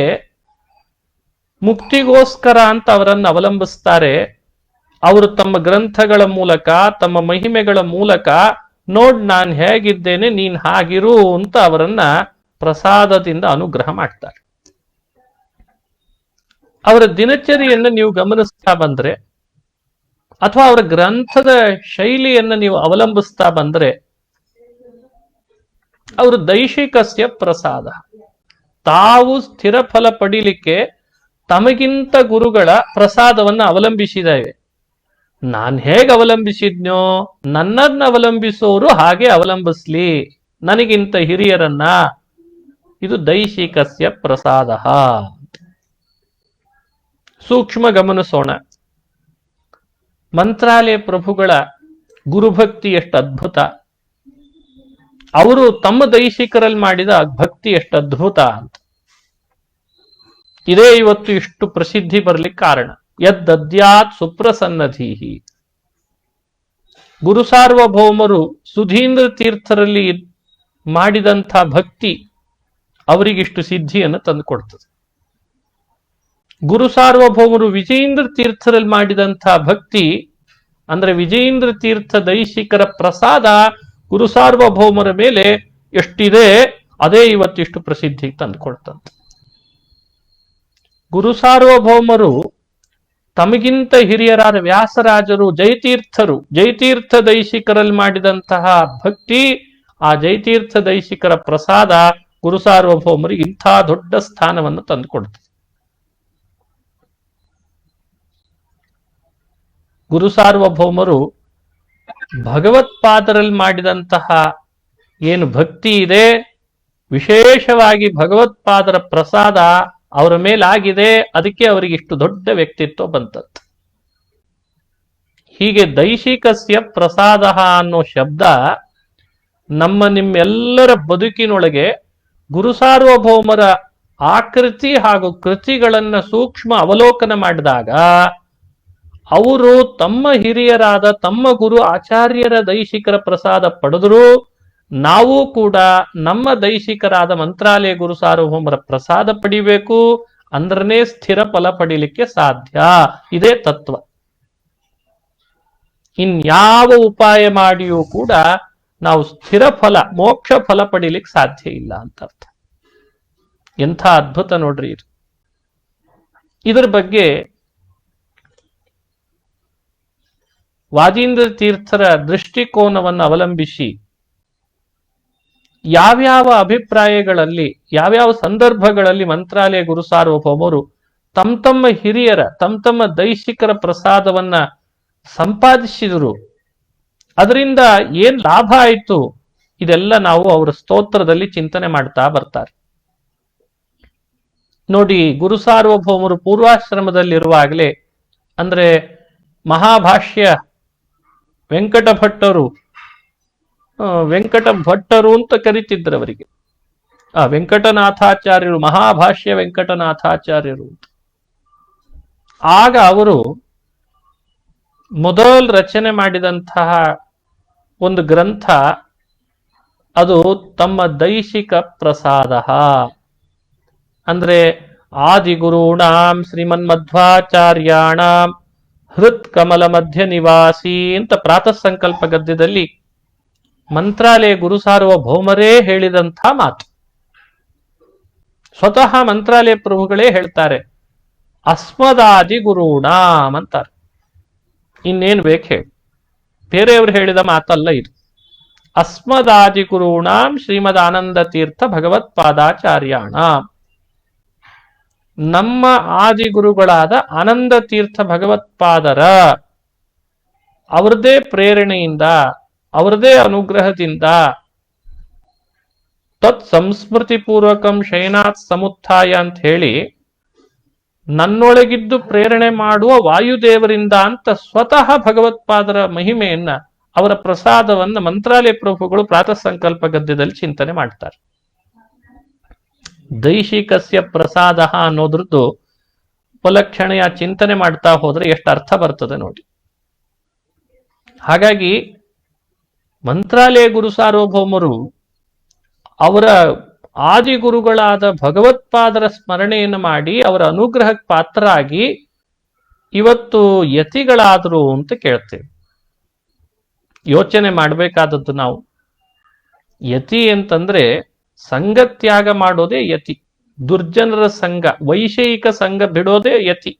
ಮುಕ್ತಿಗೋಸ್ಕರ ಅಂತ ಅವರನ್ನು ಅವಲಂಬಿಸ್ತಾರೆ, ಅವರು ತಮ್ಮ ಗ್ರಂಥಗಳ ಮೂಲಕ ತಮ್ಮ ಮಹಿಮೆಗಳ ಮೂಲಕ ನೋಡ್ ನಾನು ಹೇಗಿದ್ದೇನೆ ನೀನ್ ಹಾಗಿರು ಅಂತ ಅವರನ್ನ ಪ್ರಸಾದದಿಂದ ಅನುಗ್ರಹ ಮಾಡ್ತಾರೆ. ಅವರ ದಿನಚರಿಯನ್ನು ನೀವು ಗಮನಿಸ್ತಾ ಬಂದ್ರೆ ಅಥವಾ ಅವರ ಗ್ರಂಥದ ಶೈಲಿಯನ್ನು ನೀವು ಅವಲಂಬಿಸ್ತಾ ಬಂದ್ರೆ ಅವರು ದೈಶಿಕಸ್ಯ ಪ್ರಸಾದ, ತಾವು ಸ್ಥಿರ ಫಲ ಪಡೀಲಿಕ್ಕೆ ತಮಗಿಂತ ಗುರುಗಳ ಪ್ರಸಾದವನ್ನು ಅವಲಂಬಿಸಿದ್ದೇವೆ. ನಾನ್ ಹೇಗೆ ಅವಲಂಬಿಸಿದ್ನೋ ನನ್ನನ್ನು ಅವಲಂಬಿಸೋರು ಹಾಗೆ ಅವಲಂಬಿಸ್ಲಿ, ನನಗಿಂತ ಹಿರಿಯರನ್ನ. ಇದು ದೈಶಿಕಸ್ಯ ಪ್ರಸಾದ. ಸೂಕ್ಷ್ಮ ಗಮನಿಸೋಣ. ಮಂತ್ರಾಲಯ ಪ್ರಭುಗಳ ಗುರುಭಕ್ತಿ ಎಷ್ಟು ಅದ್ಭುತ, ಅವರು ತಮ್ಮ ದೈಶಿಕರಲ್ಲಿ ಮಾಡಿದ ಭಕ್ತಿ ಎಷ್ಟು ಅದ್ಭುತ ಅಂತ. ಇದೇ ಇವತ್ತು ಇಷ್ಟು ಪ್ರಸಿದ್ಧಿ ಬರಲಿಕ್ಕೆ ಕಾರಣ. ಯದ್ದದ್ಯಾತ್ ಸುಪ್ರಸನ್ನಧೀಹಿ. ಗುರು ಸಾರ್ವಭೌಮರು ಸುಧೀಂದ್ರ ತೀರ್ಥರಲ್ಲಿ ಮಾಡಿದಂಥ ಭಕ್ತಿ ಅವರಿಗಿಷ್ಟು ಸಿದ್ಧಿಯನ್ನು ತಂದುಕೊಡ್ತದೆ. ಗುರು ಸಾರ್ವಭೌಮರು ವಿಜಯೇಂದ್ರ ತೀರ್ಥರಲ್ಲಿ ಮಾಡಿದಂಥ ಭಕ್ತಿ ಅಂದ್ರೆ ವಿಜಯೇಂದ್ರ ತೀರ್ಥ ದೈಶಿಕರ ಪ್ರಸಾದ ಗುರು ಸಾರ್ವಭೌಮರ ಮೇಲೆ ಎಷ್ಟಿದೆ, ಅದೇ ಇವತ್ತಿಷ್ಟು ಪ್ರಸಿದ್ಧಿ ತಂದುಕೊಡ್ತಂತೆ. ಗುರು ಸಾರ್ವಭೌಮರು ತಮಗಿಂತ ಹಿರಿಯರಾದ ವ್ಯಾಸರಾಜರು, ಜಯತೀರ್ಥ ದೈಶಿಕರಲ್ಲಿ ಮಾಡಿದಂತಹ ಭಕ್ತಿ, ಆ ಜಯತೀರ್ಥ ದೈಶಿಕರ ಪ್ರಸಾದ ಗುರು ಸಾರ್ವಭೌಮರಿಗೆ ಇಂಥ ದೊಡ್ಡ ಸ್ಥಾನವನ್ನು ತಂದುಕೊಡ್ತದೆ. ಗುರು ಸಾರ್ವಭೌಮರು ಭಗವತ್ಪಾದರಲ್ಲಿ ಮಾಡಿದಂತಹ ಏನು ಭಕ್ತಿ ಇದೆ, ವಿಶೇಷವಾಗಿ ಭಗವತ್ಪಾದರ ಪ್ರಸಾದ ಅವರ ಮೇಲಾಗಿದೆ. ಅದಕ್ಕೆ ಅವರಿಗೆ ಇಷ್ಟು ದೊಡ್ಡ ವ್ಯಕ್ತಿತ್ವ ಬಂತದ್ದು. ಹೀಗೆ ದೈಶಿಕಸ್ಯ ಪ್ರಸಾದ ಅನ್ನೋ ಶಬ್ದ ನಿಮ್ಮೆಲ್ಲರ ಬದುಕಿನೊಳಗೆ ಗುರು ಸಾರ್ವಭೌಮರ ಆಕೃತಿ ಹಾಗೂ ಕೃತಿಗಳನ್ನ ಸೂಕ್ಷ್ಮ ಅವಲೋಕನ ಮಾಡಿದಾಗ ಅವರು ತಮ್ಮ ಹಿರಿಯರಾದ ತಮ್ಮ ಗುರು ಆಚಾರ್ಯರ ದೈಶಿಕರ ಪ್ರಸಾದ ಪಡೆದರೂ ನಾವು ಕೂಡ ನಮ್ಮ ದೈಶಿಕರಾದ ಮಂತ್ರಾಲಯ ಗುರು ಸಾರ್ವಭೌಮರ ಪ್ರಸಾದ ಪಡಿಬೇಕು. ಅಂದ್ರನೇ ಸ್ಥಿರ ಫಲ ಪಡಿಲಿಕ್ಕೆ ಸಾಧ್ಯ. ಇದೇ ತತ್ವ. ಇನ್ಯಾವ ಉಪಾಯ ಮಾಡಿಯೂ ಕೂಡ ನಾವು ಸ್ಥಿರ ಫಲ, ಮೋಕ್ಷ ಫಲ ಪಡಿಲಿಕ್ಕೆ ಸಾಧ್ಯ ಇಲ್ಲ ಅಂತ ಅರ್ಥ. ಎಂಥ ಅದ್ಭುತ ನೋಡ್ರಿ ಇದು. ಇದರ ಬಗ್ಗೆ ವಾದೀಂದ್ರ ತೀರ್ಥರ ದೃಷ್ಟಿಕೋನವನ್ನು ಅವಲಂಬಿಸಿ ಯಾವ್ಯಾವ ಅಭಿಪ್ರಾಯಗಳಲ್ಲಿ, ಯಾವ್ಯಾವ ಸಂದರ್ಭಗಳಲ್ಲಿ ಮಂತ್ರಾಲಯ ಗುರು ಸಾರ್ವಭೌಮರು ತಮ್ಮ ಹಿರಿಯರ ತಮ್ಮ ದೈಶಿಕರ ಪ್ರಸಾದವನ್ನ ಸಂಪಾದಿಸಿದರು, ಅದರಿಂದ ಏನ್ ಲಾಭ ಆಯಿತು, ಇದೆಲ್ಲ ನಾವು ಅವರ ಸ್ತೋತ್ರದಲ್ಲಿ ಚಿಂತನೆ ಮಾಡ್ತಾ ಬರ್ತಾರೆ. ನೋಡಿ, ಗುರು ಸಾರ್ವಭೌಮರು ಪೂರ್ವಾಶ್ರಮದಲ್ಲಿರುವಾಗಲೇ, ಅಂದ್ರೆ ಮಹಾಭಾಷ್ಯ ವೆಂಕಟ ಭಟ್ಟರು ಅಂತ ಕರಿತಿದ್ರು ಅವರಿಗೆ. ವೆಂಕಟನಾಥಾಚಾರ್ಯರು, ಮಹಾಭಾಷ್ಯ ವೆಂಕಟನಾಥಾಚಾರ್ಯರು. ಆಗ ಅವರು ಮೊದಲು ರಚನೆ ಮಾಡಿದಂತಹ ಒಂದು ಗ್ರಂಥ ಅದು ತಮ್ಮ ದೈಶಿಕ ಪ್ರಸಾದ. ಅಂದ್ರೆ ಆದಿಗುರುಣಾಂ ಶ್ರೀಮನ್ಮಧ್ವಾಚಾರ್ಯಾಣಾಂ ಹೃತ್ ಕಮಲ ಮಧ್ಯ ನಿವಾಸಿ ಅಂತ ಪ್ರಾತಃ ಸಂಕಲ್ಪ ಗದ್ಯದಲ್ಲಿ ಮಂತ್ರಾಲಯ ಗುರು ಸಾರ್ವಭೌಮರೇ ಹೇಳಿದಂಥ ಮಾತು. ಸ್ವತಃ ಮಂತ್ರಾಲಯ ಪ್ರಭುಗಳೇ ಹೇಳ್ತಾರೆ, ಅಸ್ಮದಾದಿ ಗುರುಣಾಂ ಅಂತಾರೆ. ಇನ್ನೇನು ಬೇಕು ಹೇಳಿ, ಬೇರೆಯವರು ಹೇಳಿದ ಮಾತಲ್ಲ ಇದು. ಅಸ್ಮದಾದಿ ಗುರುಣಾಂ ಶ್ರೀಮದ್ ಆನಂದ ತೀರ್ಥ ಭಗವತ್ಪಾದಾಚಾರ್ಯಾಣ, ನಮ್ಮ ಆದಿಗುರುಗಳಾದ ಆನಂದ ತೀರ್ಥ ಭಗವತ್ಪಾದರ ಅವರದೇ ಪ್ರೇರಣೆಯಿಂದ, ಅವರದೇ ಅನುಗ್ರಹದಿಂದ ತತ್ ಸಂಸ್ಮೃತಿ ಪೂರ್ವಕಂ ಶಯನಾತ್ ಸಮುತ್ಥಾಯ ಅಂತ ಹೇಳಿ ನನ್ನೊಳಗಿದ್ದು ಪ್ರೇರಣೆ ಮಾಡುವ ವಾಯುದೇವರಿಂದ ಅಂತ ಸ್ವತಃ ಭಗವತ್ಪಾದರ ಮಹಿಮೆಯನ್ನ, ಅವರ ಪ್ರಸಾದವನ್ನ ಮಂತ್ರಾಲಯ ಪ್ರಭುಗಳು ಪ್ರಾತಃ ಸಂಕಲ್ಪ ಗದ್ಯದಲ್ಲಿ ಚಿಂತನೆ ಮಾಡ್ತಾರೆ. ದೈಶಿಕಸ್ಯ ಪ್ರಸಾದ ಅನ್ನೋದ್ರದ್ದು ಉಪಲಕ್ಷಣೆಯ ಚಿಂತನೆ ಮಾಡ್ತಾ ಹೋದ್ರೆ ಎಷ್ಟು ಅರ್ಥ ಬರ್ತದೆ ನೋಡಿ. ಹಾಗಾಗಿ ಮಂತ್ರಾಲಯ ಗುರು ಸಾರ್ವಭೌಮರು ಅವರ ಆದಿಗುರುಗಳಾದ ಭಗವತ್ಪಾದರ ಸ್ಮರಣೆಯನ್ನು ಮಾಡಿ ಅವರ ಅನುಗ್ರಹಕ್ಕೆ ಪಾತ್ರರಾಗಿ ಇವತ್ತು ಯತಿಗಳಾದರು ಅಂತ ಕೇಳ್ತೇವೆ. ಯೋಚನೆ ಮಾಡಬೇಕಾದದ್ದು ನಾವು. ಯತಿ ಅಂತಂದ್ರೆ ಸಂಗತ್ಯಾಗ ಮಾಡೋದೇ ಯತಿ. ದುರ್ಜನರ ಸಂಘ, ವೈಷಯಿಕ ಸಂಘ ಬಿಡೋದೇ ಯತಿ.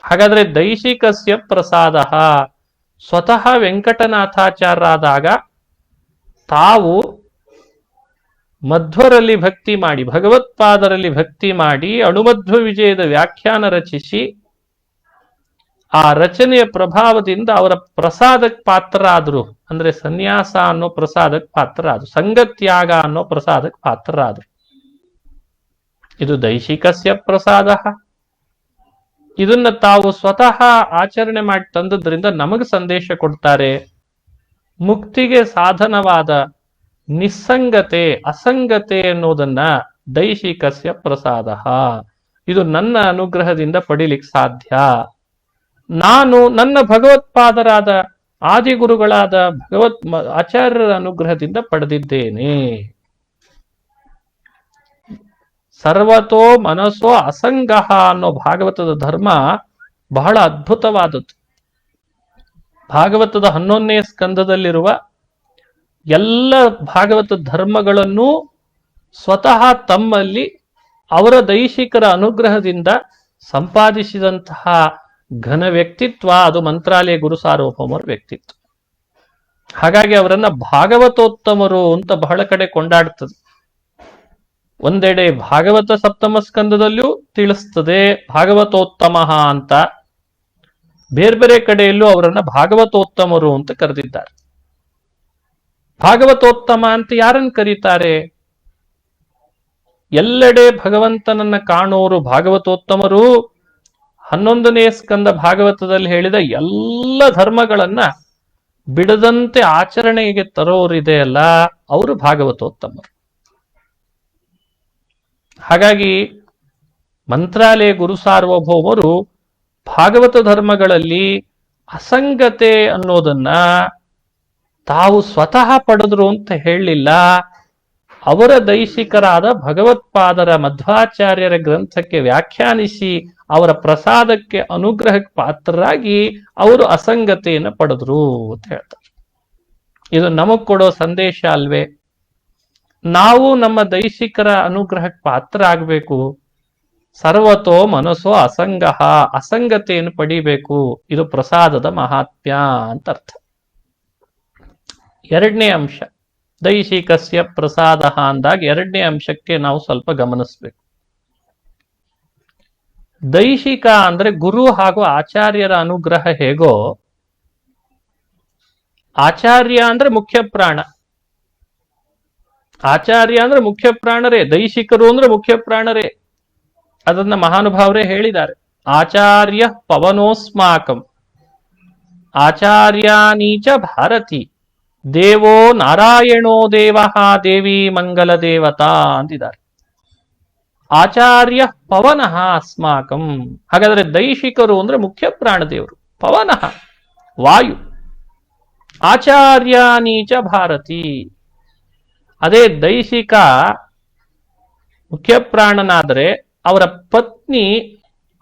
ಹಾಗಾದ್ರೆ ದೈಶಿಕಸ್ಯ ಪ್ರಸಾದ, ಸ್ವತಃ ವೆಂಕಟನಾಥಾಚಾರ್ಯರಾದಾಗ ತಾವು ಮಧ್ವರಲ್ಲಿ ಭಕ್ತಿ ಮಾಡಿ, ಭಗವತ್ಪಾದರಲ್ಲಿ ಭಕ್ತಿ ಮಾಡಿ, ಅಣುಮಧ್ವ ವಿಜಯದ ವ್ಯಾಖ್ಯಾನ ರಚಿಸಿ, ಆ ರಚನೆಯ ಪ್ರಭಾವದಿಂದ ಅವರ ಪ್ರಸಾದಕ್ಕೆ ಪಾತ್ರರಾದ್ರು. ಅಂದ್ರೆ ಸನ್ಯಾಸ ಅನ್ನೋ ಪ್ರಸಾದಕ್ಕೆ ಪಾತ್ರರಾದ್ರು, ಸಂಗತ್ಯಾಗ ಅನ್ನೋ ಪ್ರಸಾದಕ್ಕೆ ಪಾತ್ರರಾದ್ರು. ಇದು ದೈಶಿಕಸ್ಯ ಪ್ರಸಾದ. ಇದನ್ನ ತಾವು ಸ್ವತಃ ಆಚರಣೆ ಮಾಡಿ ತಂದದ್ರಿಂದ ನಮಗೆ ಸಂದೇಶ ಕೊಡ್ತಾರೆ. ಮುಕ್ತಿಗೆ ಸಾಧನವಾದ ನಿಸ್ಸಂಗತೆ, ಅಸಂಗತೆ ಎನ್ನುವುದನ್ನ ದೈಶಿಕಸ್ಯ ಪ್ರಸಾದ, ಇದು ನನ್ನ ಅನುಗ್ರಹದಿಂದ ಪಡಿಲಿಕ್ಕೆ ಸಾಧ್ಯ. ನಾನು ನನ್ನ ಭಗವತ್ಪಾದರಾದ ಆದಿಗುರುಗಳಾದ ಆಚಾರ್ಯರ ಅನುಗ್ರಹದಿಂದ ಪಡೆದಿದ್ದೇನೆ. ಸರ್ವತೋ ಮನಸ್ಸೋ ಅಸಂಗಃ ಅನ್ನೋ ಭಾಗವತದ ಧರ್ಮ ಬಹಳ ಅದ್ಭುತವಾದದ್ದು. ಭಾಗವತದ 11ನೇ ಸ್ಕಂದದಲ್ಲಿರುವ ಎಲ್ಲ ಭಾಗವತ ಧರ್ಮಗಳನ್ನು ಸ್ವತಃ ತಮ್ಮಲ್ಲಿ ಅವರ ದೈಶಿಕರ ಅನುಗ್ರಹದಿಂದ ಸಂಪಾದಿಸಿದಂತಹ ಘನ ವ್ಯಕ್ತಿತ್ವ ಅದು ಮಂತ್ರಾಲಯ ಗುರು ಸಾರ್ವಭೌಮರ ವ್ಯಕ್ತಿತ್ವ. ಹಾಗಾಗಿ ಅವರನ್ನ ಭಾಗವತೋತ್ತಮರು ಅಂತ ಬಹಳ ಕಡೆ ಕೊಂಡಾಡ್ತದೆ. ಒಂದೆಡೆ ಭಾಗವತ ಸಪ್ತಮ ಸ್ಕಂದದಲ್ಲೂ ತಿಳಿಸ್ತದೆ ಭಾಗವತೋತ್ತಮ ಅಂತ, ಬೇರೆ ಬೇರೆ ಕಡೆಯಲ್ಲೂ ಅವರನ್ನ ಭಾಗವತೋತ್ತಮರು ಅಂತ ಕರೆದಿದ್ದಾರೆ. ಭಾಗವತೋತ್ತಮ ಅಂತ ಯಾರನ್ನು ಕರೀತಾರೆ? ಎಲ್ಲೆಡೆ ಭಗವಂತನನ್ನ ಕಾಣೋರು ಭಾಗವತೋತ್ತಮರು. 11ನೇ ಸ್ಕಂದ ಭಾಗವತದಲ್ಲಿ ಹೇಳಿದ ಎಲ್ಲ ಧರ್ಮಗಳನ್ನ ಬಿಡದಂತೆ ಆಚರಣೆಗೆ ತರೋರಿದೆಯಲ್ಲ, ಅವರು ಭಾಗವತೋತ್ತಮರು. ಹಾಗಾಗಿ ಮಂತ್ರಾಲಯ ಗುರು ಸಾರ್ವಭೌಮರು ಭಾಗವತ ಧರ್ಮಗಳಲ್ಲಿ ಅಸಂಗತೆ ಅನ್ನೋದನ್ನ ತಾವು ಸ್ವತಃ ಪಡೆದ್ರು ಅಂತ ಹೇಳಲಿಲ್ಲ. ಅವರ ದೈಶಿಕರಾದ ಭಗವತ್ಪಾದರ ಮಧ್ವಾಚಾರ್ಯರ ಗ್ರಂಥಕ್ಕೆ ವ್ಯಾಖ್ಯಾನಿಸಿ ಅವರ ಪ್ರಸಾದಕ್ಕೆ ಅನುಗ್ರಹಕ್ಕೆ ಪಾತ್ರರಾಗಿ ಅವರು ಅಸಂಗತೆಯನ್ನು ಪಡೆದ್ರು ಅಂತ ಹೇಳ್ತಾರೆ. ಇದು ನಮಗ್ ಕೊಡೋ ಸಂದೇಶ ಅಲ್ವೇ? ನಾವು ನಮ್ಮ ದೈಶಿಕರ ಅನುಗ್ರಹಕ್ಕೆ ಪಾತ್ರ ಆಗ್ಬೇಕು. ಸರ್ವತೋ ಮನಸ್ಸೋ ಅಸಂಗಃ, ಅಸಂಗತೆಯನ್ನು ಪಡಿಬೇಕು. ಇದು ಪ್ರಸಾದದ ಮಹಾತ್ಮ್ಯ ಅಂತ ಅರ್ಥ. ಎರಡನೇ ಅಂಶ ದೈಶಿಕಸ್ಯ ಪ್ರಸಾದ ಅಂದಾಗ ಎರಡನೇ ಅಂಶಕ್ಕೆ ನಾವು ಸ್ವಲ್ಪ ಗಮನಿಸ್ಬೇಕು. ದೈಶಿಕ ಅಂದ್ರೆ ಗುರು ಹಾಗೂ ಆಚಾರ್ಯರ ಅನುಗ್ರಹ ಹೇಗೋ, ಆಚಾರ್ಯ ಅಂದ್ರೆ ಮುಖ್ಯ ಪ್ರಾಣ. ಆಚಾರ್ಯ ಅಂದ್ರೆ ಮುಖ್ಯ ಪ್ರಾಣರೇ, ದೈಶಿಕರು ಅಂದ್ರೆ ಮುಖ್ಯ ಪ್ರಾಣರೇ. ಅದನ್ನ ಮಹಾನುಭಾವರೇ ಹೇಳಿದ್ದಾರೆ. ಆಚಾರ್ಯ ಪವನೋಸ್ಮಾಕಂ ಆಚಾರ್ಯಾನೀಚ ಭಾರತಿ ದೇವೋ ನಾರಾಯಣೋ ದೇವಃ ದೇವಿ ಮಂಗಲ ದೇವತಾ ಅಂತಿದ್ದಾರೆ. ಆಚಾರ್ಯ ಪವನಃ ಅಸ್ಮಾಕಂ. ಹಾಗಾದ್ರೆ ದೈಶಿಕರು ಅಂದ್ರೆ ಮುಖ್ಯ ಪ್ರಾಣದೇವರು, ಪವನಃ ವಾಯು, ಆಚಾರ್ಯಾನೀಚ ಭಾರತಿ. ಅದೇ ದೈಶಿಕ ಮುಖ್ಯ ಪ್ರಾಣನಾದ್ರೆ ಅವರ ಪತ್ನಿ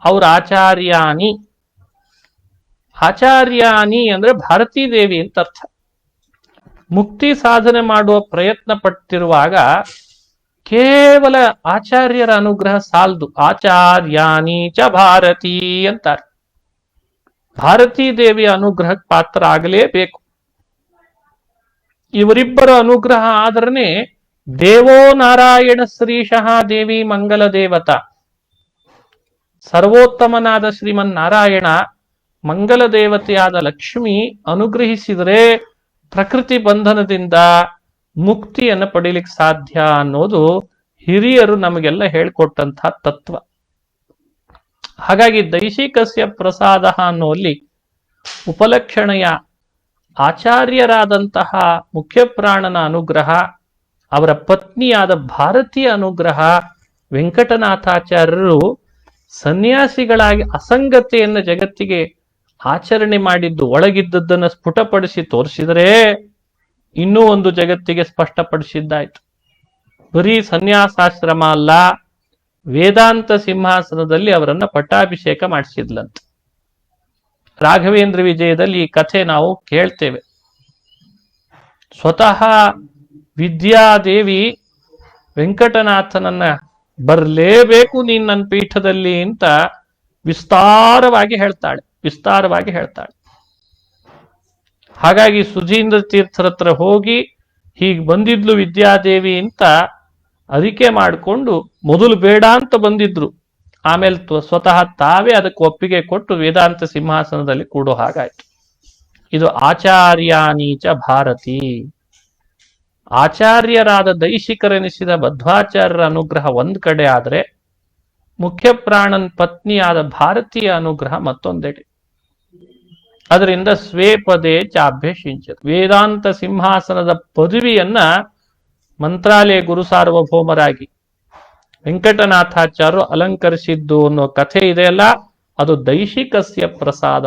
ಅವರ ಆಚಾರ್ಯಾನಿ. ಆಚಾರ್ಯಾನಿ ಅಂದ್ರೆ ಭಾರತೀ ದೇವಿ ಅಂತ ಅರ್ಥ. ಮುಕ್ತಿ ಸಾಧನೆ ಮಾಡುವ ಪ್ರಯತ್ನ ಪಟ್ಟಿರುವಾಗ ಕೇವಲ ಆಚಾರ್ಯರ ಅನುಗ್ರಹ ಸಾಲದು. ಆಚಾರ್ಯಾನಿ ಚ ಭಾರತೀ ಅಂತಾರೆ. ಭಾರತೀ ದೇವಿಯ ಅನುಗ್ರಹಕ್ಕೆ ಪಾತ್ರ ಆಗಲೇಬೇಕು. ಇವರಿಬ್ಬರ ಅನುಗ್ರಹ ಆದ್ರನೆ ದೇವೋ ನಾರಾಯಣ ಶ್ರೀಶಃ ದೇವಿ ಮಂಗಲ ದೇವತಾ. ಸರ್ವೋತ್ತಮನಾದ ಶ್ರೀಮನ್ ನಾರಾಯಣ ಮಂಗಲ ದೇವತೆಯಾದ ಲಕ್ಷ್ಮಿ ಅನುಗ್ರಹಿಸಿದರೆ ಪ್ರಕೃತಿ ಬಂಧನದಿಂದ ಮುಕ್ತಿಯನ್ನು ಪಡೀಲಿಕ್ಕೆ ಸಾಧ್ಯ ಅನ್ನೋದು ಹಿರಿಯರು ನಮಗೆಲ್ಲ ಹೇಳ್ಕೊಟ್ಟಂತಹ ತತ್ವ. ಹಾಗಾಗಿ ದೈಶಿಕಸ್ಯ ಪ್ರಸಾದ ಅನ್ನುವಲ್ಲಿ ಉಪಲಕ್ಷಣೆಯ ಆಚಾರ್ಯರಾದಂತಹ ಮುಖ್ಯಪ್ರಾಣನ ಅನುಗ್ರಹ, ಅವರ ಪತ್ನಿಯಾದ ಭಾರತೀಯ ಅನುಗ್ರಹ, ವೆಂಕಟನಾಥಾಚಾರ್ಯರು ಸನ್ಯಾಸಿಗಳಾಗಿ ಅಸಂಗತೆಯನ್ನು ಜಗತ್ತಿಗೆ ಆಚರಣೆ ಮಾಡಿದ್ದು, ಒಳಗಿದ್ದದ್ದನ್ನು ಸ್ಫುಟಪಡಿಸಿ ತೋರಿಸಿದರೆ ಇನ್ನೂ ಒಂದು ಜಗತ್ತಿಗೆ ಸ್ಪಷ್ಟಪಡಿಸಿದ್ದಾಯ್ತು. ಬರೀ ಸನ್ಯಾಸಾಶ್ರಮ ಅಲ್ಲ, ವೇದಾಂತ ಸಿಂಹಾಸನದಲ್ಲಿ ಅವರನ್ನ ಪಟ್ಟಾಭಿಷೇಕ ಮಾಡಿಸಿದ್ಲಂತ. ರಾಘವೇಂದ್ರ ವಿಜಯದಲ್ಲಿ ಈ ಕಥೆ ನಾವು ಕೇಳ್ತೇವೆ. ಸ್ವತಃ ವಿದ್ಯಾದೇವಿ ವೆಂಕಟನಾಥನನ್ನ ಬರಲೇಬೇಕು ನೀನ್ ನನ್ನ ಪೀಠದಲ್ಲಿ ಅಂತ ವಿಸ್ತಾರವಾಗಿ ಹೇಳ್ತಾಳೆ. ಹಾಗಾಗಿ ಸುಧೀಂದ್ರ ತೀರ್ಥರ ಹತ್ರ ಹೋಗಿ ಹೀಗೆ ಬಂದಿದ್ಲು ವಿದ್ಯಾದೇವಿ ಅಂತ ಅರಿಕೆ ಮಾಡಿಕೊಂಡು ಮೊದಲು ಬೇಡ ಅಂತ ಬಂದಿದ್ರು. ಆಮೇಲೆ ಸ್ವತಃ ತಾವೇ ಅದಕ್ಕೆ ಒಪ್ಪಿಗೆ ಕೊಟ್ಟು ವೇದಾಂತ ಸಿಂಹಾಸನದಲ್ಲಿ ಕೂಡೋ ಹಾಗಾಯ್ತು. ಇದು ಆಚಾರ್ಯಾನೀಚ ಭಾರತಿ. ಆಚಾರ್ಯರಾದ ದೈಶಿಕರೆನಿಸಿದ ಮಧ್ವಾಚಾರ್ಯರ ಅನುಗ್ರಹ ಒಂದ್ ಕಡೆ ಆದ್ರೆ, ಮುಖ್ಯ ಪ್ರಾಣನ್ ಪತ್ನಿಯಾದ ಭಾರತೀಯ ಅನುಗ್ರಹ ಮತ್ತೊಂದೆಡೆ. ಅದರಿಂದ ಸ್ವೇಪದೇ ಚಾಭ್ಯಸಿಂಚ, ವೇದಾಂತ ಸಿಂಹಾಸನದ ಪದವಿಯನ್ನ ಮಂತ್ರಾಲಯ ಗುರು ಸಾರ್ವಭೌಮರಾಗಿ ವೆಂಕಟನಾಥಾಚಾರ್ಯರು ಅಲಂಕರಿಸಿದ್ದು ಅನ್ನೋ ಕಥೆ ಇದೆಯಲ್ಲ, ಅದು ದೈಶಿಕಸ್ಯ ಪ್ರಸಾದ.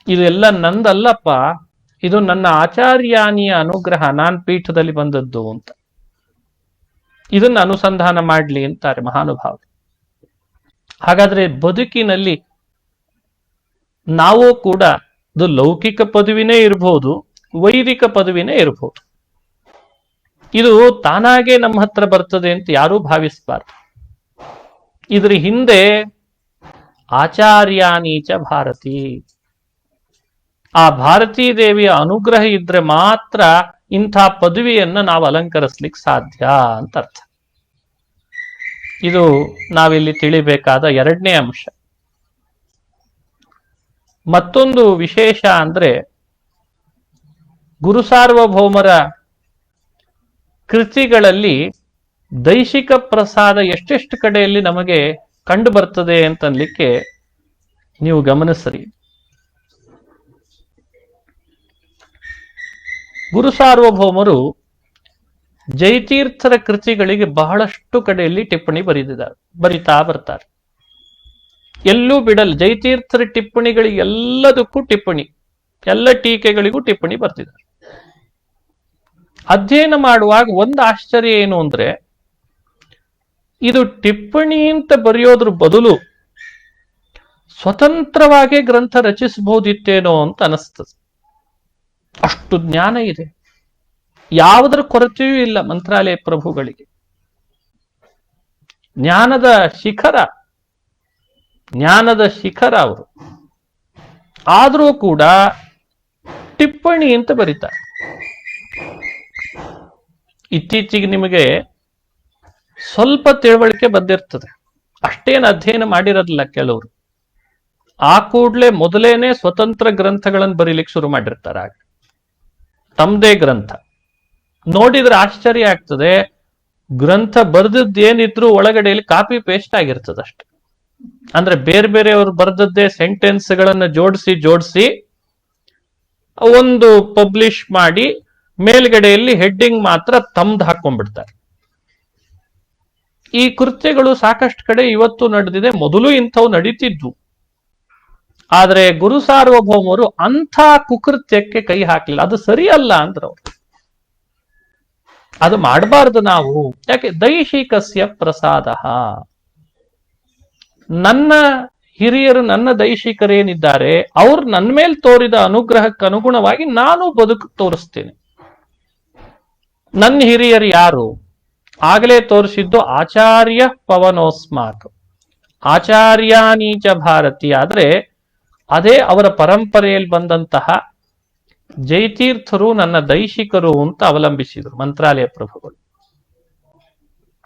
ಇದೆಲ್ಲ ನಂದಲ್ಲಪ್ಪ, ಇದು ನನ್ನ ಆಚಾರ್ಯಾನಿಯ ಅನುಗ್ರಹ, ನಾನ್ ಪೀಠದಲ್ಲಿ ಬಂದದ್ದು ಅಂತ. ಇದನ್ನ ಅನುಸಂಧಾನ ಮಾಡ್ಲಿ ಅಂತಾರೆ ಮಹಾನುಭಾವರು. ಹಾಗಾದ್ರೆ ಬದುಕಿನಲ್ಲಿ ನಾವು ಕೂಡ ಅದು ಲೌಕಿಕ ಪದವಿನೇ ಇರಬಹುದು, ವೈದಿಕ ಪದವಿನೇ ಇರಬಹುದು. ಇದು ತಾನಾಗೆ ನಮ್ಮ ಹತ್ರ ಬರ್ತದೆ ಅಂತ ಯಾರೂ ಭಾವಿಸಬಾರ್ದು. ಇದ್ರ ಹಿಂದೆ ಆಚಾರ್ಯಾನೀಚ ಭಾರತಿ, ಆ ಭಾರತೀ ದೇವಿಯ ಅನುಗ್ರಹ ಇದ್ರೆ ಮಾತ್ರ ಇಂಥ ಪದವಿಯನ್ನ ನಾವು ಅಲಂಕರಿಸ್ಲಿಕ್ಕೆ ಸಾಧ್ಯ ಅಂತ ಅರ್ಥ. ಇದು ನಾವಿಲ್ಲಿ ತಿಳಿಬೇಕಾದ ಎರಡನೇ ಅಂಶ. ಮತ್ತೊಂದು ವಿಶೇಷ ಅಂದ್ರೆ, ಗುರು ಸಾರ್ವಭೌಮರ ಕೃತಿಗಳಲ್ಲಿ ದೈಶಿಕ ಪ್ರಸಾದ ಎಷ್ಟೆಷ್ಟು ಕಡೆಯಲ್ಲಿ ನಮಗೆ ಕಂಡು ಬರ್ತದೆ ಅಂತನ್ಲಿಕ್ಕೆ ನೀವು ಗಮನಿಸ್ರಿ. ಗುರು ಸಾರ್ವಭೌಮರು ಜೈತೀರ್ಥರ ಕೃತಿಗಳಿಗೆ ಬಹಳಷ್ಟು ಕಡೆಯಲ್ಲಿ ಟಿಪ್ಪಣಿ ಬರಿತಾ ಬರ್ತಾರೆ. ಎಲ್ಲೂ ಬಿಡಲ್ಲ. ಜೈತೀರ್ಥರ ಟಿಪ್ಪಣಿಗಳಿಗೆ ಎಲ್ಲದಕ್ಕೂ ಟಿಪ್ಪಣಿ, ಎಲ್ಲ ಟೀಕೆಗಳಿಗೂ ಟಿಪ್ಪಣಿ ಬರ್ತಿದ್ದಾರೆ. ಅಧ್ಯಯನ ಮಾಡುವಾಗ ಒಂದು ಆಶ್ಚರ್ಯ ಏನು ಅಂದ್ರೆ, ಇದು ಟಿಪ್ಪಣಿ ಅಂತ ಬರೆಯೋದ್ರ ಬದಲು ಸ್ವತಂತ್ರವಾಗಿ ಗ್ರಂಥ ರಚಿಸಬಹುದಿತ್ತೇನೋ ಅಂತ ಅನಿಸ್ತದೆ. ಅಷ್ಟು ಜ್ಞಾನ ಇದೆ, ಯಾವುದರ ಕೊರತೆಯೂ ಇಲ್ಲ ಮಂತ್ರಾಲಯ ಪ್ರಭುಗಳಿಗೆ. ಜ್ಞಾನದ ಶಿಖರ ಅವರು. ಆದರೂ ಕೂಡ ಟಿಪ್ಪಣಿ ಅಂತ ಬರೀತಾರೆ. ಇತ್ತೀಚೆಗೆ ನಿಮಗೆ ಸ್ವಲ್ಪ ತಿಳುವಳಿಕೆ ಬಂದಿರ್ತದೆ, ಅಷ್ಟೇನು ಅಧ್ಯಯನ ಮಾಡಿರೋದಿಲ್ಲ ಕೆಲವರು. ಆ ಕೂಡಲೇ ಮೊದಲೇನೆ ಸ್ವತಂತ್ರ ಗ್ರಂಥಗಳನ್ನು ಬರೀಲಿಕ್ಕೆ ಶುರು ಮಾಡಿರ್ತಾರೆ. ಆಗ ತಮ್ಮದೇ ಗ್ರಂಥ ನೋಡಿದ್ರೆ ಆಶ್ಚರ್ಯ ಆಗ್ತದೆ. ಗ್ರಂಥ ಬರೆದದ್ದೇನಿದ್ರು ಒಳಗಡೆಯಲ್ಲಿ ಕಾಪಿ ಪೇಸ್ಟ್ ಆಗಿರ್ತದೆ ಅಷ್ಟೆ. ಅಂದ್ರೆ ಬೇರೆ ಬೇರೆಯವರು ಬರೆದದ್ದೇ ಸೆಂಟೆನ್ಸ್ಗಳನ್ನು ಜೋಡಿಸಿ ಒಂದು ಪಬ್ಲಿಷ್ ಮಾಡಿ ಮೇಲ್ಗಡೆಯಲ್ಲಿ ಹೆಡ್ಡಿಂಗ್ ಮಾತ್ರ ತಮ್ದು ಹಾಕೊಂಡ್ಬಿಡ್ತಾರೆ. ಈ ಕೃತ್ಯಗಳು ಸಾಕಷ್ಟು ಕಡೆ ಇವತ್ತು ನಡೆದಿದೆ, ಮೊದಲು ಇಂಥವು ನಡೀತಿದ್ವು. ಆದ್ರೆ ಗುರು ಸಾರ್ವಭೌಮರು ಅಂಥ ಕುಕೃತ್ಯಕ್ಕೆ ಕೈ ಹಾಕಲಿಲ್ಲ. ಅದು ಸರಿಯಲ್ಲ ಅಂದ್ರೆ ಅವರು ಅದು ಮಾಡಬಾರ್ದು ನಾವು. ಯಾಕೆ? ದೈಶಿಕಸ್ಯ ಪ್ರಸಾದ. ನನ್ನ ಹಿರಿಯರು, ನನ್ನ ದೈಶಿಕರೇನಿದ್ದಾರೆ, ಅವ್ರು ನನ್ನ ಮೇಲೆ ತೋರಿದ ಅನುಗ್ರಹಕ್ಕೆ ಅನುಗುಣವಾಗಿ ನಾನು ಬದುಕು ತೋರಿಸ್ತೇನೆ. ನನ್ನ ಹಿರಿಯರು ಯಾರು? ಆಗಲೇ ತೋರಿಸಿದ್ದು ಆಚಾರ್ಯ ಪವನೋಸ್ಮಾತ್, ಆಚಾರ್ಯಾನೀಚ ಭಾರತಿ. ಆದ್ರೆ ಅದೇ ಅವರ ಪರಂಪರೆಯಲ್ಲಿ ಬಂದಂತಹ ಜೈತೀರ್ಥರು ನನ್ನ ದೈಶಿಕರು ಅಂತ ಅವಲಂಬಿಸಿದರು ಮಂತ್ರಾಲಯ ಪ್ರಭುಗಳು.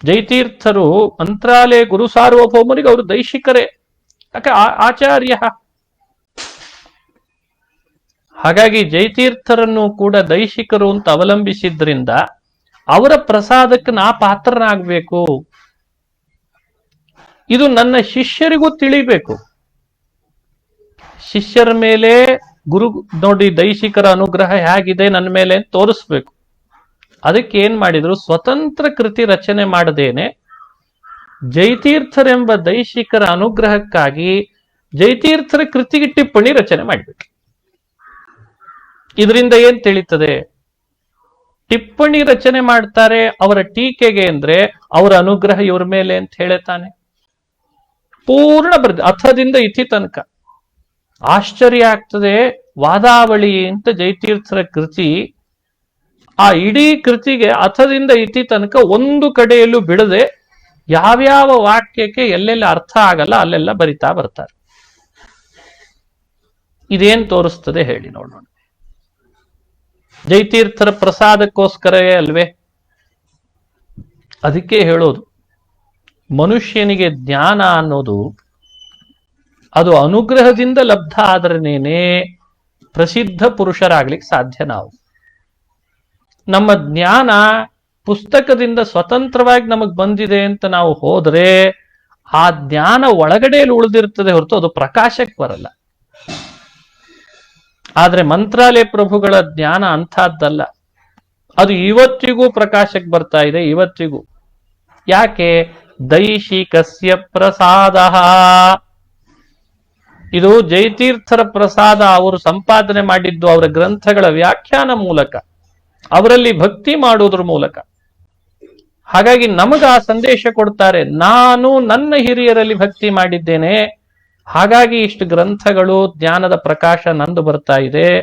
ಜೈತೀರ್ಥರು ಮಂತ್ರಾಲಯ ಗುರು ಸಾರ್ವಭೌಮರಿಗೆ ಅವರು ದೈಶಿಕರೇ. ಯಾಕೆ? ಆಚಾರ್ಯ. ಹಾಗಾಗಿ ಜಯತೀರ್ಥರನ್ನು ಕೂಡ ದೈಶಿಕರು ಅಂತ ಅವಲಂಬಿಸಿದ್ರಿಂದ ಅವರ ಪ್ರಸಾದಕ್ಕೆ ನಾ ಪಾತ್ರನಾಗಬೇಕು. ಇದು ನನ್ನ ಶಿಷ್ಯರಿಗೂ ತಿಳಿಬೇಕು. ಶಿಷ್ಯರ ಮೇಲೆ ಗುರು ನೋಡಿ ದೈಶಿಕರ ಅನುಗ್ರಹ ಹೇಗಿದೆ ನನ್ನ ಮೇಲೆ ತೋರಿಸ್ಬೇಕು. ಅದಕ್ಕೆ ಏನ್ ಮಾಡಿದ್ರು, ಸ್ವತಂತ್ರ ಕೃತಿ ರಚನೆ ಮಾಡದೇನೆ ಜಯತೀರ್ಥರೆಂಬ ದೈಶಿಕರ ಅನುಗ್ರಹಕ್ಕಾಗಿ ಜಯತೀರ್ಥರ ಕೃತಿಗೆ ಟಿಪ್ಪಣಿ ರಚನೆ ಮಾಡಿಬಿಟ್ರು. ಇದರಿಂದ ಏನ್ ತಿಳಿತದೆ? ಟಿಪ್ಪಣಿ ರಚನೆ ಮಾಡ್ತಾರೆ ಅವರ ಟೀಕೆಗೆ ಅಂದ್ರೆ ಅವರ ಅನುಗ್ರಹ ಇವ್ರ ಮೇಲೆ ಅಂತ ಹೇಳುತ್ತಾನೆ. ಪೂರ್ಣ ಬರ್ದ ಅಥದಿಂದ ಇತಿ ತನಕ. ಆಶ್ಚರ್ಯ ಆಗ್ತದೆ. ವಾದಾವಳಿ ಅಂತ ಜಯತೀರ್ಥರ ಕೃತಿ, ಆ ಇಡೀ ಕೃತಿಗೆ ಅಥದಿಂದ ಇತಿ ತನಕ ಒಂದು ಕಡೆಯಲ್ಲೂ ಬಿಡದೆ ಯಾವ್ಯಾವ ವಾಕ್ಯಕ್ಕೆ ಎಲ್ಲೆಲ್ಲ ಅರ್ಥ ಆಗಲ್ಲ ಅಲ್ಲೆಲ್ಲ ಬರಿತಾ ಬರ್ತಾರೆ. ಇದೇನ್ ತೋರಿಸ್ತದೆ ಹೇಳಿ ನೋಡೋಣ. ಜಯತೀರ್ಥರ ಪ್ರಸಾದಕ್ಕೋಸ್ಕರವೇ ಅಲ್ವೇ? ಅದಕ್ಕೆ ಹೇಳೋದು, ಮನುಷ್ಯನಿಗೆ ಜ್ಞಾನ ಅನ್ನೋದು ಅದು ಅನುಗ್ರಹದಿಂದ ಲಬ್ಧ ಆದ್ರೇನೆ ಪ್ರಸಿದ್ಧ ಪುರುಷರಾಗ್ಲಿಕ್ಕೆ ಸಾಧ್ಯ. ನಾವು ನಮ್ಮ ಜ್ಞಾನ ಪುಸ್ತಕದಿಂದ ಸ್ವತಂತ್ರವಾಗಿ ನಮಗ್ ಬಂದಿದೆ ಅಂತ ನಾವು ಹೋದ್ರೆ ಆ ಜ್ಞಾನ ಒಳಗಡೆಯಲ್ಲಿ ಉಳಿದಿರ್ತದೆ ಹೊರತು ಅದು ಪ್ರಕಾಶಕ್ಕೆ ಬರಲ್ಲ. ಆದ್ರೆ ಮಂತ್ರಾಲಯ ಪ್ರಭುಗಳ ಜ್ಞಾನ ಅಂಥದ್ದಲ್ಲ. ಅದು ಇವತ್ತಿಗೂ ಪ್ರಕಾಶಕ್ಕೆ ಬರ್ತಾ ಇದೆ. ಇವತ್ತಿಗೂ. ಯಾಕೆ? ದೈಶಿಕಸ್ಯ ಪ್ರಸಾದ. ಇದು ಜಯತೀರ್ಥರ ಪ್ರಸಾದ. ಅವರು ಸಂಪಾದನೆ ಮಾಡಿದ್ದು ಅವರ ಗ್ರಂಥಗಳ ವ್ಯಾಖ್ಯಾನ ಮೂಲಕ, ಅವರಲ್ಲಿ ಭಕ್ತಿ ಮಾಡುವುದ್ರ ಮೂಲಕ. ಹಾಗಾಗಿ ನಮಗ ಆ ಸಂದೇಶ ಕೊಡ್ತಾರೆ, ನಾನು ನನ್ನ ಹಿರಿಯರಲ್ಲಿ ಭಕ್ತಿ ಮಾಡಿದ್ದೇನೆ, ಹಾಗಾಗಿ ಇಷ್ಟು ಗ್ರಂಥಗಳು ಜ್ಞಾನದ ಪ್ರಕಾಶ ನಂದು ಬರ್ತಾ ಇದೆ.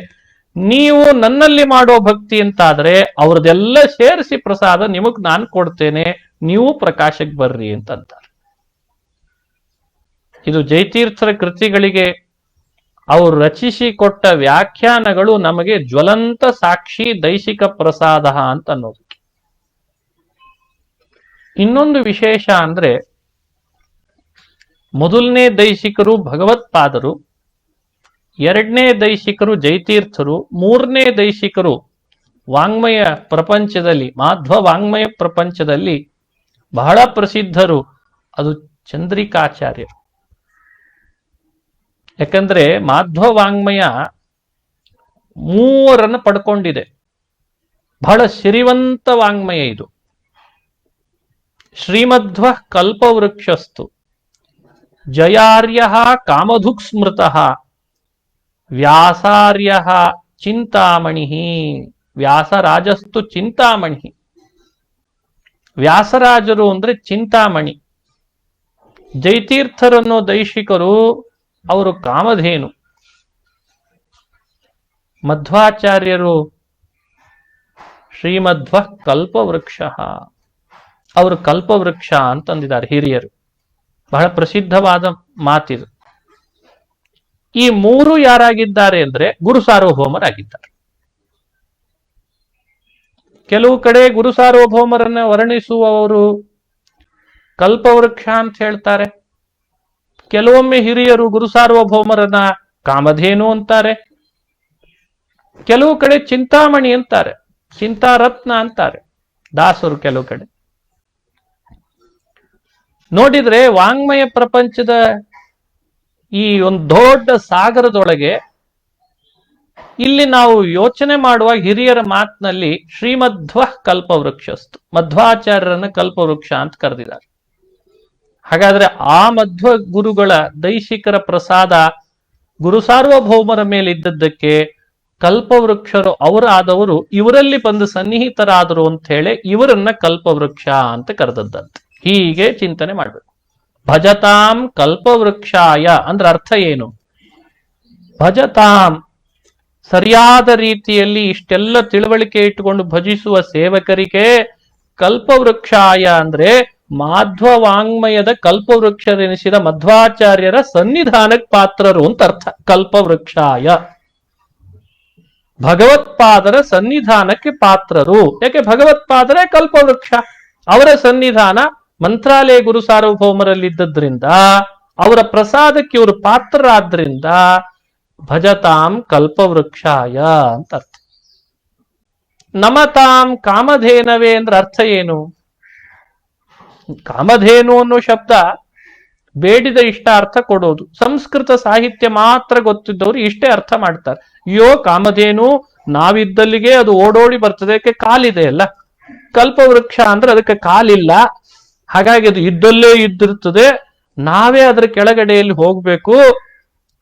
ನೀವು ನನ್ನಲ್ಲಿ ಮಾಡೋ ಭಕ್ತಿ ಅಂತಾದ್ರೆ ಅವ್ರದೆಲ್ಲ ಸೇರಿಸಿ ಪ್ರಸಾದ ನಿಮಗ್ ನಾನು ಕೊಡ್ತೇನೆ, ನೀವು ಪ್ರಕಾಶಕ್ಕೆ ಬರ್ರಿ ಅಂತಂತಾರೆ. ಇದು ಜಯತೀರ್ಥರ ಕೃತಿಗಳಿಗೆ ಅವರು ರಚಿಸಿ ಕೊಟ್ಟ ವ್ಯಾಖ್ಯಾನಗಳು ನಮಗೆ ಜ್ವಲಂತ ಸಾಕ್ಷಿ ದೈಶಿಕ ಪ್ರಸಾದ ಅಂತ ಅನ್ನೋದಕ್ಕೆ. ಇನ್ನೊಂದು ವಿಶೇಷ ಅಂದ್ರೆ, ಮೊದಲನೇ ದೈಶಿಕರು ಭಗವತ್ಪಾದರು, ಎರಡನೇ ದೈಶಿಕರು ಜಯತೀರ್ಥರು, ಮೂರನೇ ದೈಶಿಕರು ವಾಂಗ್ಮಯ ಪ್ರಪಂಚದಲ್ಲಿ, ಮಾಧ್ವ ವಾಂಗ್ಮಯ ಪ್ರಪಂಚದಲ್ಲಿ ಬಹಳ ಪ್ರಸಿದ್ಧರು, ಅದು ಚಂದ್ರಿಕಾಚಾರ್ಯರು. ಯಾಕಂದ್ರೆ ಮಾಧ್ವ ವಾಂಗ್ಮಯ ಮೂವರನ್ನು ಪಡ್ಕೊಂಡಿದೆ. ಬಹಳ ಸಿರಿವಂತ ವಾಂಗ್ಮಯ ಇದು. ಶ್ರೀಮಧ್ವ ಕಲ್ಪವೃಕ್ಷಸ್ತು, ಜಯಾರ್ಯ ಕಾಮಧುಕ್ ಸ್ಮೃತ, ವ್ಯಾಸಾರ್ಯ ಚಿಂತಾಮಣಿ, ವ್ಯಾಸರಾಜಸ್ತು ಚಿಂತಾಮಣಿ. ವ್ಯಾಸರಾಜರು ಅಂದ್ರೆ ಚಿಂತಾಮಣಿ. ಜಯತೀರ್ಥರನ್ನೋ ದೈಶಿಕರು ಅವರು ಕಾಮಧೇನು. ಮಧ್ವಾಚಾರ್ಯರು ಶ್ರೀಮಧ್ವ ಕಲ್ಪವೃಕ್ಷ, ಅವರು ಕಲ್ಪವೃಕ್ಷ ಅಂತಂದಿದ್ದಾರೆ ಹಿರಿಯರು. ಬಹಳ ಪ್ರಸಿದ್ಧವಾದ ಮಾತಿದು. ಈ ಮೂರು ಯಾರಾಗಿದ್ದಾರೆ ಅಂದ್ರೆ ಗುರು ಸಾರ್ವಭೌಮರಾಗಿದ್ದಾರೆ. ಕೆಲವು ಕಡೆ ಗುರು ಸಾರ್ವಭೌಮರನ್ನ ವರ್ಣಿಸುವವರು ಕಲ್ಪವೃಕ್ಷ ಅಂತ ಹೇಳ್ತಾರೆ. ಕೆಲವೊಮ್ಮೆ ಹಿರಿಯರು ಗುರು ಸಾರ್ವಭೌಮರನ್ನ ಕಾಮಧೇನು ಅಂತಾರೆ. ಕೆಲವು ಕಡೆ ಚಿಂತಾಮಣಿ ಅಂತಾರೆ, ಚಿಂತಾರತ್ನ ಅಂತಾರೆ ದಾಸರು ಕೆಲವು ಕಡೆ. ನೋಡಿದ್ರೆ ವಾಂಗ್ಮಯ ಪ್ರಪಂಚದ ಈ ಒಂದು ದೊಡ್ಡ ಸಾಗರದೊಳಗೆ ಇಲ್ಲಿ ನಾವು ಯೋಚನೆ ಮಾಡುವ ಹಿರಿಯರ ಮಾತಿನಲ್ಲಿ ಶ್ರೀಮಧ್ವ ಕಲ್ಪವೃಕ್ಷಸ್ತು, ಮಧ್ವಾಚಾರ್ಯರನ್ನ ಕಲ್ಪವೃಕ್ಷ ಅಂತ ಕರೆದಿದ್ದಾರೆ. ಹಾಗಾದ್ರೆ ಆ ಮಧ್ವ ಗುರುಗಳ ದೈಶಿಕರ ಪ್ರಸಾದ ಗುರು ಸಾರ್ವಭೌಮರ ಮೇಲೆ ಇದ್ದದ್ದಕ್ಕೆ ಕಲ್ಪವೃಕ್ಷರು ಅವರಾದವರು ಇವರಲ್ಲಿ ಬಂದು ಸನ್ನಿಹಿತರಾದರು ಅಂತ ಹೇಳಿ ಇವರನ್ನ ಕಲ್ಪವೃಕ್ಷ ಅಂತ ಕರೆದದ್ದಂತೆ. ಹೀಗೆ ಚಿಂತನೆ ಮಾಡ್ಬೇಕು. ಭಜತಾಂ ಕಲ್ಪವೃಕ್ಷಾಯ ಅಂದ್ರೆ ಅರ್ಥ ಏನು? ಭಜತಾಂ, ಸರಿಯಾದ ರೀತಿಯಲ್ಲಿ ಇಷ್ಟೆಲ್ಲ ತಿಳುವಳಿಕೆ ಇಟ್ಟುಕೊಂಡು ಭಜಿಸುವ ಸೇವಕರಿಗೆ ಕಲ್ಪವೃಕ್ಷಾಯ ಅಂದ್ರೆ ಮಾಧ್ವ ವಾಂಗ್ಮಯದ ಕಲ್ಪವೃಕ್ಷರೆನಿಸಿದ ಮಧ್ವಾಚಾರ್ಯರ ಸನ್ನಿಧಾನಕ್ಕೆ ಪಾತ್ರರು ಅಂತ ಅರ್ಥ. ಕಲ್ಪವೃಕ್ಷಾಯ ಭಗವತ್ಪಾದರ ಸನ್ನಿಧಾನಕ್ಕೆ ಪಾತ್ರರು. ಯಾಕೆ? ಭಗವತ್ಪಾದರೇ ಕಲ್ಪವೃಕ್ಷ. ಅವರ ಸನ್ನಿಧಾನ ಮಂತ್ರಾಲಯ ಗುರು ಸಾರ್ವಭೌಮರಲ್ಲಿದ್ದರಿಂದ ಅವರ ಪ್ರಸಾದಕ್ಕೆ ಇವರು ಪಾತ್ರರಾದ್ರಿಂದ ಭಜತಾಂ ಕಲ್ಪವೃಕ್ಷಾಯ ಅಂತ ಅರ್ಥ. ನಮತಾಂ ಕಾಮಧೇನವೇ ಅಂದ್ರೆ ಅರ್ಥ ಏನು? ಕಾಮಧೇನು ಅನ್ನೋ ಶಬ್ದ ಬೇಡಿದ ಇಷ್ಟ ಅರ್ಥ ಕೊಡೋದು. ಸಂಸ್ಕೃತ ಸಾಹಿತ್ಯ ಮಾತ್ರ ಗೊತ್ತಿದ್ದವರು ಇಷ್ಟೇ ಅರ್ಥ ಮಾಡ್ತಾರೆ. ಅಯ್ಯೋ ಕಾಮಧೇನು ನಾವಿದ್ದಲ್ಲಿಗೆ ಅದು ಓಡೋಡಿ ಬರ್ತದೆ, ಅದಕ್ಕೆ ಕಾಲಿದೆ ಅಲ್ಲ. ಕಲ್ಪವೃಕ್ಷ ಅಂದ್ರೆ ಅದಕ್ಕೆ ಕಾಲಿಲ್ಲ, ಹಾಗಾಗಿ ಅದು ಇದ್ದಲ್ಲೇ ಇದ್ದಿರ್ತದೆ, ನಾವೇ ಅದರ ಕೆಳಗಡೆಯಲ್ಲಿ ಹೋಗ್ಬೇಕು,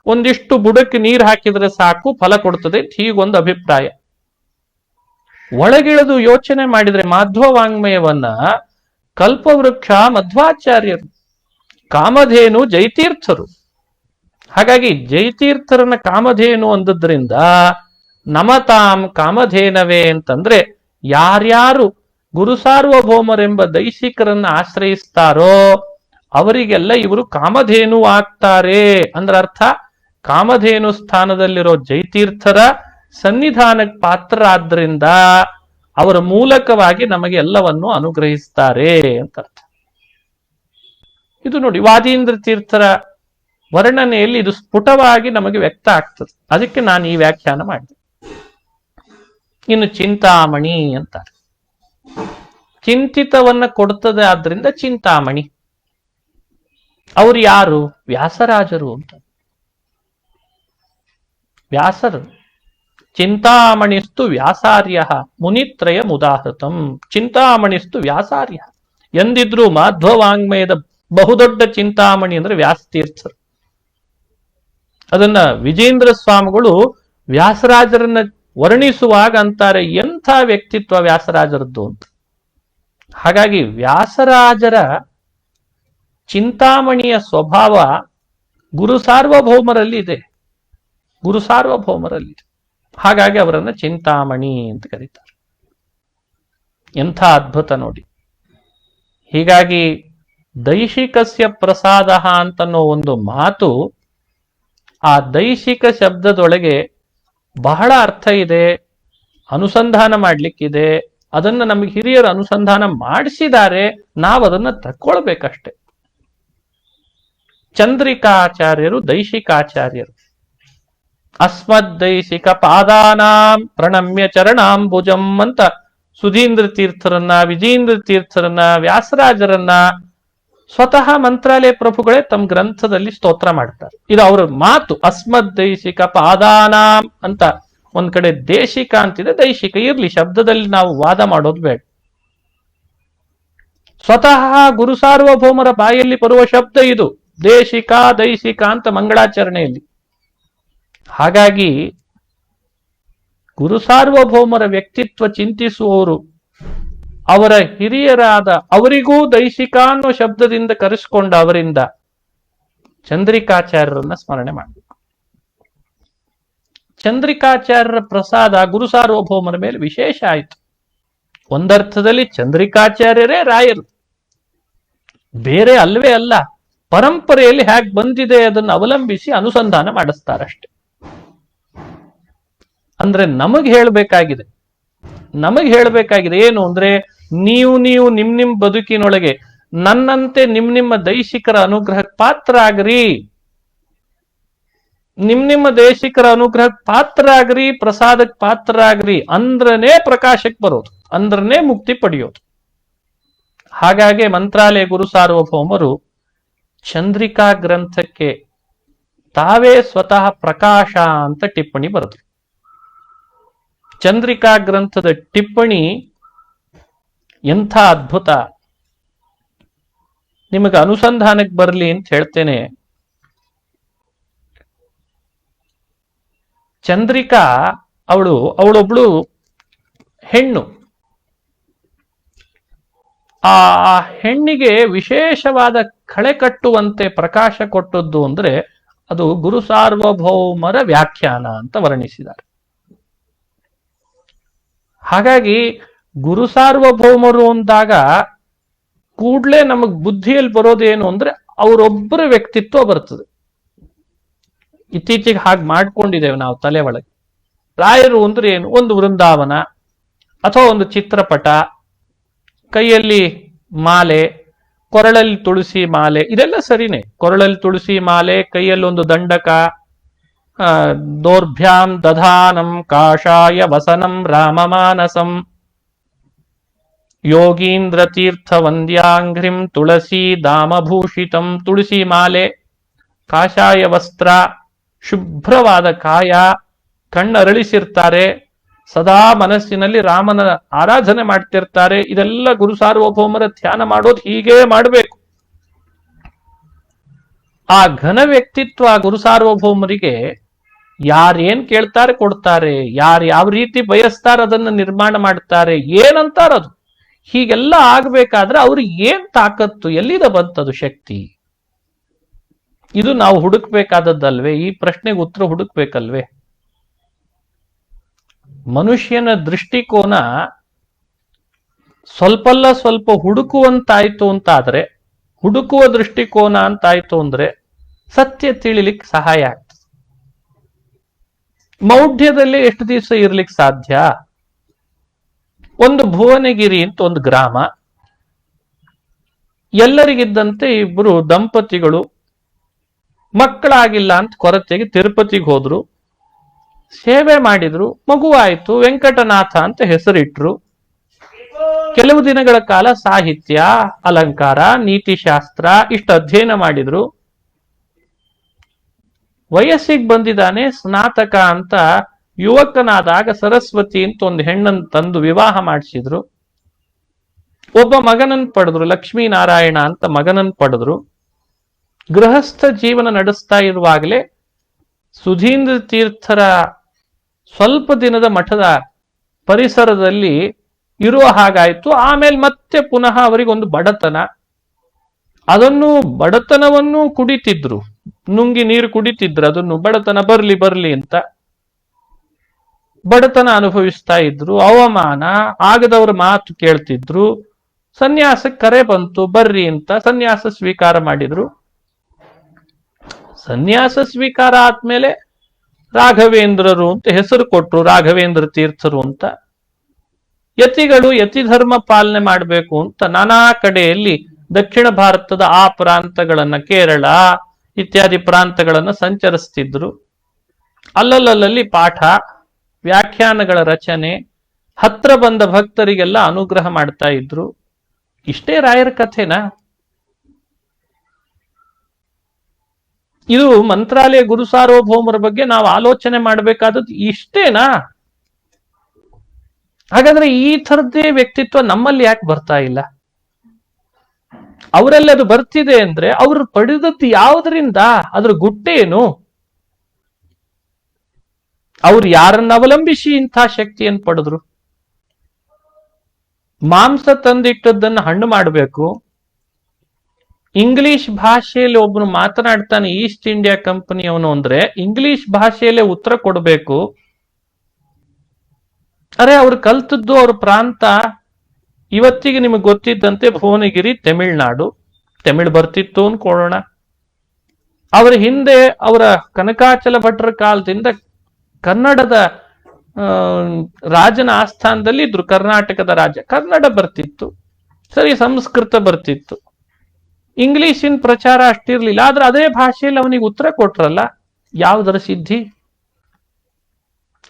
ಒಂದಿಷ್ಟು ಬುಡಕ್ಕೆ ನೀರು ಹಾಕಿದ್ರೆ ಸಾಕು ಫಲ ಕೊಡ್ತದೆ, ಹೀಗೊಂದು ಅಭಿಪ್ರಾಯ. ಒಳಗಿಳಿದು ಯೋಚನೆ ಮಾಡಿದ್ರೆ ಮಾಧ್ವ ವಾಂಗ್ಮಯವನ್ನ ಕಲ್ಪವೃಕ್ಷ ಮಧ್ವಾಚಾರ್ಯರು, ಕಾಮಧೇನು ಜೈತೀರ್ಥರು. ಹಾಗಾಗಿ ಜೈತೀರ್ಥರನ್ನ ಕಾಮಧೇನು ಅಂದದ್ರಿಂದ ನಮತಾಂ ಕಾಮಧೇನವೇ ಅಂತಂದ್ರೆ ಯಾರ್ಯಾರು ಗುರು ಸಾರ್ವಭೌಮರೆಂಬ ದೈಶಿಕರನ್ನ ಆಶ್ರಯಿಸ್ತಾರೋ ಅವರಿಗೆಲ್ಲ ಇವರು ಕಾಮಧೇನು ಆಗ್ತಾರೆ ಅಂದ್ರ ಅರ್ಥ. ಕಾಮಧೇನು ಸ್ಥಾನದಲ್ಲಿರೋ ಜೈತೀರ್ಥರ ಸನ್ನಿಧಾನಕ್ಕೆ ಪಾತ್ರರಾದ್ರಿಂದ ಅವರ ಮೂಲಕವಾಗಿ ನಮಗೆ ಎಲ್ಲವನ್ನು ಅನುಗ್ರಹಿಸ್ತಾರೆ ಅಂತ ಅರ್ಥ. ಇದು ನೋಡಿ ವಾದೀಂದ್ರ ತೀರ್ಥರ ವರ್ಣನೆಯಲ್ಲಿ ಇದು ಸ್ಫುಟವಾಗಿ ನಮಗೆ ವ್ಯಕ್ತ ಆಗ್ತದೆ. ಅದಕ್ಕೆ ನಾನು ಈ ವ್ಯಾಖ್ಯಾನ ಮಾಡಿದೆ. ಇನ್ನು ಚಿಂತಾಮಣಿ ಅಂತಾರೆ. ಚಿಂತಿತವನ್ನ ಕೊಡ್ತದೆ, ಆದ್ರಿಂದ ಚಿಂತಾಮಣಿ. ಅವ್ರು ಯಾರು? ವ್ಯಾಸರಾಜರು ಅಂತ. ವ್ಯಾಸರು ಚಿಂತಾಮಣಿಸ್ತು ವ್ಯಾಸಾರ್ಯ ಮುನಿತ್ರಯ ಮುದಾಹೃತಂ. ಚಿಂತಾಮಣಿಸ್ತು ವ್ಯಾಸಾರ್ಯ ಎಂದಿದ್ರು ಮಾಧ್ವವಾಂಗ್ಮಯದ ಬಹುದೊಡ್ಡ ಚಿಂತಾಮಣಿ ಅಂದ್ರೆ ವ್ಯಾಸತೀರ್ಥರು. ಅದನ್ನ ವಿಜೇಂದ್ರ ಸ್ವಾಮಿಗಳು ವ್ಯಾಸರಾಜರನ್ನ ವರ್ಣಿಸುವಾಗ ಅಂತಾರೆ, ಎಂಥ ವ್ಯಕ್ತಿತ್ವ ವ್ಯಾಸರಾಜರದ್ದು ಅಂತ. ಹಾಗಾಗಿ ವ್ಯಾಸರಾಜರ ಚಿಂತಾಮಣಿಯ ಸ್ವಭಾವ ಗುರು ಸಾರ್ವಭೌಮರಲ್ಲಿ ಇದೆ, ಗುರು ಸಾರ್ವಭೌಮರಲ್ಲಿ. ಹಾಗಾಗಿ ಅವರನ್ನ ಚಿಂತಾಮಣಿ ಅಂತ ಕರೀತಾರೆ. ಎಂಥ ಅದ್ಭುತ ನೋಡಿ. ಹೀಗಾಗಿ ದೈಶಿಕಸ್ಯ ಪ್ರಸಾದ ಅಂತನ್ನೋ ಒಂದು ಮಾತು, ಆ ದೈಶಿಕ ಶಬ್ದದೊಳಗೆ ಬಹಳ ಅರ್ಥ ಇದೆ, ಅನುಸಂಧಾನ ಮಾಡ್ಲಿಕ್ಕಿದೆ. ಅದನ್ನ ನಮಗೆ ಹಿರಿಯರು ಅನುಸಂಧಾನ ಮಾಡಿಸಿದ್ದಾರೆ, ನಾವು ಅದನ್ನ ತಕ್ಕೊಳ್ಬೇಕಷ್ಟೆ. ಚಂದ್ರಿಕಾಚಾರ್ಯರು ದೈಶಿಕಾಚಾರ್ಯರು. ಅಸ್ಮದ್ದೈಶಿಕ ಪಾದಾನಾಂ ಪ್ರಣಮ್ಯ ಚರಣಾಂಬುಜಂ ಅಂತ ಸುಧೀಂದ್ರ ತೀರ್ಥರನ್ನ, ವಿಜೇಂದ್ರ ತೀರ್ಥರನ್ನ, ವ್ಯಾಸರಾಜರನ್ನ ಸ್ವತಃ ಮಂತ್ರಾಲಯ ಪ್ರಭುಗಳೇ ತಮ್ಮ ಗ್ರಂಥದಲ್ಲಿ ಸ್ತೋತ್ರ ಮಾಡ್ತಾರೆ. ಇದು ಅವರ ಮಾತು. ಅಸ್ಮದ್ದೈಶಿಕ ಪಾದಾನಾಂ ಅಂತ ಒಂದ್ ಕಡೆ ದೇಶಿಕ ಅಂತಿದೆ, ದೈಶಿಕ ಇರ್ಲಿ, ಶಬ್ದದಲ್ಲಿ ನಾವು ವಾದ ಮಾಡೋದು ಬೇಡ. ಸ್ವತಃ ಗುರು ಸಾರ್ವಭೌಮರ ಬಾಯಲ್ಲಿ ಬರುವ ಶಬ್ದ ಇದು, ದೇಶಿಕ ದೈಶಿಕ ಅಂತ ಮಂಗಳಾಚರಣೆಯಲ್ಲಿ. ಹಾಗಾಗಿ ಗುರು ಸಾರ್ವಭೌಮರ ವ್ಯಕ್ತಿತ್ವ ಚಿಂತಿಸುವವರು, ಅವರ ಹಿರಿಯರಾದ ಅವರಿಗೂ ದೈಶಿಕ ಅನ್ನೋ ಶಬ್ದದಿಂದ ಕರೆಸಿಕೊಂಡ ಅವರಿಂದ ಚಂದ್ರಿಕಾಚಾರ್ಯರನ್ನ ಸ್ಮರಣೆ ಮಾಡಬೇಕು. ಚಂದ್ರಿಕಾಚಾರ್ಯರ ಪ್ರಸಾದ ಗುರು ಸಾರ್ವಭೌಮರ ಮೇಲೆ ವಿಶೇಷ ಆಯಿತು. ಒಂದರ್ಥದಲ್ಲಿ ಚಂದ್ರಿಕಾಚಾರ್ಯರೇ ರಾಯರು, ಬೇರೆ ಅಲ್ವೇ ಅಲ್ಲ. ಪರಂಪರೆಯಲ್ಲಿ ಹೇಗೆ ಬಂದಿದೆ ಅದನ್ನು ಅವಲಂಬಿಸಿ ಅನುಸಂಧಾನ ಮಾಡಿಸ್ತಾರಷ್ಟೆ. ಅಂದ್ರೆ ನಮಗ್ ಹೇಳ್ಬೇಕಾಗಿದೆ ಏನು ಅಂದ್ರೆ, ನೀವು ನಿಮ್ ಬದುಕಿನೊಳಗೆ ನನ್ನಂತೆ ನಿಮ್ಮ ದೈಶಿಕರ ಅನುಗ್ರಹಕ್ಕೆ ಪಾತ್ರ ಆಗ್ರಿ, ನಿಮ್ಮ ದೇಶಿಕರ ಅನುಗ್ರಹಕ್ಕೆ ಪಾತ್ರ ಆಗ್ರಿ, ಪ್ರಸಾದಕ್ಕೆ ಪಾತ್ರ ಆಗ್ರಿ ಅಂದ್ರನೇ ಪ್ರಕಾಶಕ್ಕೆ ಬರೋದು, ಅಂದ್ರನೇ ಮುಕ್ತಿ ಪಡೆಯೋದು. ಹಾಗಾಗಿ ಮಂತ್ರಾಲಯ ಗುರು ಸಾರ್ವಭೌಮರು ಚಂದ್ರಿಕಾ ಗ್ರಂಥಕ್ಕೆ ತಾವೇ ಸ್ವತಃ ಪ್ರಕಾಶ ಅಂತ ಟಿಪ್ಪಣಿ ಬರೆದ್ರು. ಚಂದ್ರಿಕಾ ಗ್ರಂಥದ ಟಿಪ್ಪಣಿ ಎಂಥ ಅದ್ಭುತ, ನಿಮಗೆ ಅನುಸಂಧಾನಕ್ಕೆ ಬರಲಿ ಅಂತ ಹೇಳ್ತೇನೆ. ಚಂದ್ರಿಕಾ ಅವಳೊಬ್ಳು ಹೆಣ್ಣು. ಆ ಹೆಣ್ಣಿಗೆ ವಿಶೇಷವಾದ ಕಳೆ ಕಟ್ಟುವಂತೆ ಪ್ರಕಾಶ ಕೊಟ್ಟದ್ದು ಅಂದ್ರೆ ಅದು ಗುರು ಸಾರ್ವಭೌಮರ ವ್ಯಾಖ್ಯಾನ ಅಂತ ವರ್ಣಿಸಿದ್ದಾರೆ. ಹಾಗಾಗಿ ಗುರು ಸಾರ್ವಭೌಮರು ಅಂದಾಗ ಕೂಡ್ಲೇ ನಮಗ್ ಬುದ್ಧಿಯಲ್ಲಿ ಬರೋದೇನು ಅಂದ್ರೆ ಅವರೊಬ್ಬರ ವ್ಯಕ್ತಿತ್ವ ಬರ್ತದೆ. ಇತ್ತೀಚೆಗೆ ಹಾಗೆ ಮಾಡ್ಕೊಂಡಿದ್ದೇವೆ ನಾವು ತಲೆ ಒಳಗೆ. ರಾಯರು ಅಂದ್ರೆ ಏನು? ಒಂದು ವೃಂದಾವನ ಅಥವಾ ಒಂದು ಚಿತ್ರಪಟ, ಕೈಯಲ್ಲಿ ಮಾಲೆ, ಕೊರಳಲ್ಲಿ ತುಳಸಿ ಮಾಲೆ, ಇದೆಲ್ಲ ಸರಿನೇ. ಕೊರಳಲ್ಲಿ ತುಳಸಿ ಮಾಲೆ, ಕೈಯಲ್ಲಿ ಒಂದು ದಂಡಕ, ದೌರ್ಭ್ಯಾಂ ದಧಾನಂ ಕಾಷಾಯ ವಸನಂ ರಾಮಮಾನಸಂ ಯೋಗೀಂದ್ರ ತೀರ್ಥ ವಂದ್ಯಾಂಘ್ರಿಂ ತುಳಸಿ ದಾಮಭೂಷಿತಂ. ತುಳಸಿ ಮಾಲೆ, ಕಾಷಾಯ ವಸ್ತ್ರ, ಶುಭ್ರವಾದ ಕಾಯ, ಕಣ್ಣರಳಿಸಿರ್ತಾರೆ, ಸದಾ ಮನಸ್ಸಿನಲ್ಲಿ ರಾಮನ ಆರಾಧನೆ ಮಾಡ್ತಿರ್ತಾರೆ. ಇದೆಲ್ಲ ಗುರು ಸಾರ್ವಭೌಮರ ಧ್ಯಾನ ಮಾಡೋದು ಹೀಗೇ ಮಾಡಬೇಕು. ಆ ಘನ ವ್ಯಕ್ತಿತ್ವ ಗುರು ಸಾರ್ವಭೌಮರಿಗೆ ಯಾರೇನ್ ಕೇಳ್ತಾರೆ ಕೊಡ್ತಾರೆ, ಯಾರು ಯಾವ ರೀತಿ ಬಯಸ್ತಾರೆ ಅದನ್ನು ನಿರ್ಮಾಣ ಮಾಡ್ತಾರೆ, ಏನಂತಾರದು. ಹೀಗೆಲ್ಲ ಆಗ್ಬೇಕಾದ್ರೆ ಅವ್ರಿಗೆ ಏನ್ ತಾಕತ್ತು, ಎಲ್ಲಿದ ಬಂತದು ಶಕ್ತಿ? ಇದು ನಾವು ಹುಡುಕ್ಬೇಕಾದದ್ದಲ್ವೇ? ಈ ಪ್ರಶ್ನೆಗೆ ಉತ್ತರ ಹುಡುಕ್ಬೇಕಲ್ವೇ? ಮನುಷ್ಯನ ದೃಷ್ಟಿಕೋನ ಸ್ವಲ್ಪಲ್ಲ ಸ್ವಲ್ಪ ಹುಡುಕುವಂತಾಯ್ತು ಅಂತಾದ್ರೆ, ಹುಡುಕುವ ದೃಷ್ಟಿಕೋನ ಅಂತಾಯ್ತು ಅಂದ್ರೆ ಸತ್ಯ ತಿಳಿಲಿಕ್ಕೆ ಸಹಾಯ ಆಗ್ತದೆ. ಮೌಢ್ಯದಲ್ಲಿ ಎಷ್ಟು ದಿವಸ ಇರ್ಲಿಕ್ಕೆ ಸಾಧ್ಯ? ಒಂದು ಭುವನಗಿರಿ ಅಂತ ಒಂದು ಗ್ರಾಮ, ಎಲ್ಲರಿಗಿದ್ದಂತೆ ಇಬ್ರು ದಂಪತಿಗಳು ಮಕ್ಕಳಾಗಿಲ್ಲ ಅಂತ ಕೊರತೆಗೆ ತಿರುಪತಿಗೆ ಹೋದ್ರು, ಸೇವೆ ಮಾಡಿದ್ರು, ಮಗುವಾಯ್ತು, ವೆಂಕಟನಾಥ ಅಂತ ಹೆಸರಿಟ್ರು. ಕೆಲವು ದಿನಗಳ ಕಾಲ ಸಾಹಿತ್ಯ, ಅಲಂಕಾರ, ನೀತಿಶಾಸ್ತ್ರ ಇಷ್ಟು ಅಧ್ಯಯನ ಮಾಡಿದ್ರು. ವಯಸ್ಸಿಗೆ ಬಂದಿದ್ದಾನೆ, ಸ್ನಾತಕ ಅಂತ ಯುವಕನಾದಾಗ ಸರಸ್ವತಿ ಅಂತ ಒಂದು ಹೆಣ್ಣನ್ನು ತಂದು ವಿವಾಹ ಮಾಡಿಸಿದ್ರು. ಒಬ್ಬ ಮಗನನ್ನು ಪಡೆದ್ರು, ಲಕ್ಷ್ಮೀನಾರಾಯಣ ಅಂತ ಮಗನನ್ನು ಪಡೆದ್ರು. ಗೃಹಸ್ಥ ಜೀವನ ನಡೆಸ್ತಾ ಇರುವಾಗಲೇ ಸುಧೀಂದ್ರ ತೀರ್ಥರ ಸ್ವಲ್ಪ ದಿನದ ಮಠದ ಪರಿಸರದಲ್ಲಿ ಇರುವ ಹಾಗಾಯ್ತು. ಆಮೇಲೆ ಮತ್ತೆ ಪುನಃ ಅವರಿಗೊಂದು ಬಡತನ, ಬಡತನವನ್ನು ಕುಡಿತಿದ್ರು, ನುಂಗಿ ನೀರು ಕುಡಿತಿದ್ರು. ಅದನ್ನು ಬಡತನ ಬರ್ಲಿ ಬರ್ಲಿ ಅಂತ ಬಡತನ ಅನುಭವಿಸ್ತಾ ಇದ್ರು. ಅವಮಾನ, ಆಗದವ್ರ ಮಾತು ಕೇಳ್ತಿದ್ರು. ಸನ್ಯಾಸಕ್ಕೆ ಕರೆ ಬಂತು, ಬರ್ರಿ ಅಂತ ಸನ್ಯಾಸ ಸ್ವೀಕಾರ ಮಾಡಿದ್ರು. ಸನ್ಯಾಸ ಸ್ವೀಕಾರ ಆದ್ಮೇಲೆ ರಾಘವೇಂದ್ರರು ಅಂತ ಹೆಸರು ಕೊಟ್ರು, ರಾಘವೇಂದ್ರ ತೀರ್ಥರು ಅಂತ. ಯತಿಗಳು ಯತಿ ಧರ್ಮ ಪಾಲನೆ ಮಾಡಬೇಕು ಅಂತ ನಾನಾ ಕಡೆಯಲ್ಲಿ ದಕ್ಷಿಣ ಭಾರತದ ಆ ಪ್ರಾಂತಗಳನ್ನ, ಕೇರಳ ಇತ್ಯಾದಿ ಪ್ರಾಂತಗಳನ್ನ ಸಂಚರಿಸ್ತಿದ್ರು. ಅಲ್ಲಲ್ಲಿ ಪಾಠ, ವ್ಯಾಖ್ಯಾನಗಳ ರಚನೆ, ಹತ್ರ ಬಂದ ಭಕ್ತರಿಗೆಲ್ಲ ಅನುಗ್ರಹ ಮಾಡ್ತಾ ಇದ್ರು. ಇಷ್ಟೇ ರಾಯರ ಕಥೆನಾ? ಇದು ಮಂತ್ರಾಲಯ ಗುರು ಸಾರ್ವಭೌಮರ ಬಗ್ಗೆ ನಾವು ಆಲೋಚನೆ ಮಾಡಬೇಕಾದದ್ದು ಇಷ್ಟೇನಾ? ಹಾಗಾದ್ರೆ ಈ ಥರದ್ದೇ ವ್ಯಕ್ತಿತ್ವ ನಮ್ಮಲ್ಲಿ ಯಾಕೆ ಬರ್ತಾ ಇಲ್ಲ? ಅವರಲ್ಲಿ ಅದು ಬರ್ತಿದೆ ಅಂದ್ರೆ ಅವರು ಪಡೆದದ್ದು ಯಾವುದರಿಂದ? ಅದ್ರ ಗುಟ್ಟೇನು? ಅವ್ರು ಯಾರನ್ನ ಅವಲಂಬಿಸಿ ಇಂಥ ಶಕ್ತಿಯನ್ನು ಪಡೆದ್ರು? ಮಾಂಸ ತಂದಿಟ್ಟದ್ದನ್ನು ಹಣ್ಣು ಮಾಡಬೇಕು, ಇಂಗ್ಲಿಷ್ ಭಾಷೆಯಲ್ಲಿ ಒಬ್ಬನು ಮಾತನಾಡ್ತಾನೆ ಈಸ್ಟ್ ಇಂಡಿಯಾ ಕಂಪನಿಯವನು ಅಂದ್ರೆ ಇಂಗ್ಲಿಷ್ ಭಾಷೆಯಲ್ಲೇ ಉತ್ತರ ಕೊಡಬೇಕು. ಅರೆ ಅವ್ರು ಕಲ್ತದ್ದು ಅವ್ರ ಪ್ರಾಂತ ಇವತ್ತಿಗೆ ನಿಮಗೆ ಗೊತ್ತಿದ್ದಂತೆ ಭುವನಗಿರಿ ತಮಿಳ್ನಾಡು. ತಮಿಳ್ ಬರ್ತಿತ್ತು ಅನ್ಕೊಳ್ಳೋಣ. ಅವರ ಹಿಂದೆ ಅವರ ಕನಕಾಚಲ ಭಟ್ರ ಕಾಲದಿಂದ ಕನ್ನಡದ ರಾಜನ ಆಸ್ಥಾನದಲ್ಲಿ ಇದ್ರು, ಕರ್ನಾಟಕದ ರಾಜ. ಕನ್ನಡ ಬರ್ತಿತ್ತು, ಸರಿ, ಸಂಸ್ಕೃತ ಬರ್ತಿತ್ತು, ಇಂಗ್ಲಿಷಿನ ಪ್ರಚಾರ ಅಷ್ಟಿರ್ಲಿಲ್ಲ. ಆದ್ರೆ ಅದೇ ಭಾಷೆಯಲ್ಲಿ ಅವನಿಗೆ ಉತ್ತರ ಕೊಟ್ರಲ್ಲ, ಯಾವುದರ ಸಿದ್ಧಿ?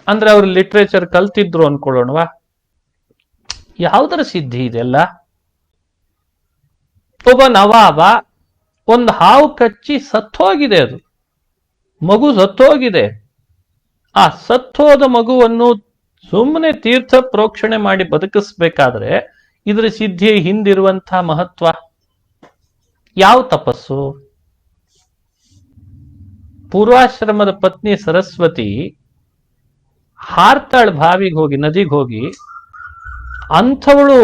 ಅಂದ್ರೆ ಅವ್ರು ಲಿಟ್ರೇಚರ್ ಕಲ್ತಿದ್ರು ಅನ್ಕೊಳ್ಳೋಣವಾ? ಯಾವುದರ ಸಿದ್ಧಿ ಇದೆಲ್ಲ? ಒಬ್ಬ ನವಾಬ ಒಂದು ಹಾವು ಕಚ್ಚಿ ಸತ್ತೋಗಿದೆ, ಅದು ಮಗು ಸತ್ತೋಗಿದೆ. ಆ ಸತ್ತೋದ ಮಗುವನ್ನು ಸುಮ್ಮನೆ ತೀರ್ಥ ಪ್ರೋಕ್ಷಣೆ ಮಾಡಿ ಬದುಕಿಸ್ಬೇಕಾದ್ರೆ ಇದರ ಸಿದ್ಧಿಯ ಹಿಂದಿರುವಂತಹ ಮಹತ್ವ ಯಾವ ತಪಸ್ಸು? ಪೂರ್ವಾಶ್ರಮದ ಪತ್ನಿ ಸರಸ್ವತಿ ಹಾರ್ತಾಳ್ ಬಾವಿಗೆ ಹೋಗಿ, ನದಿಗೆ ಹೋಗಿ. ಅಂಥವಳು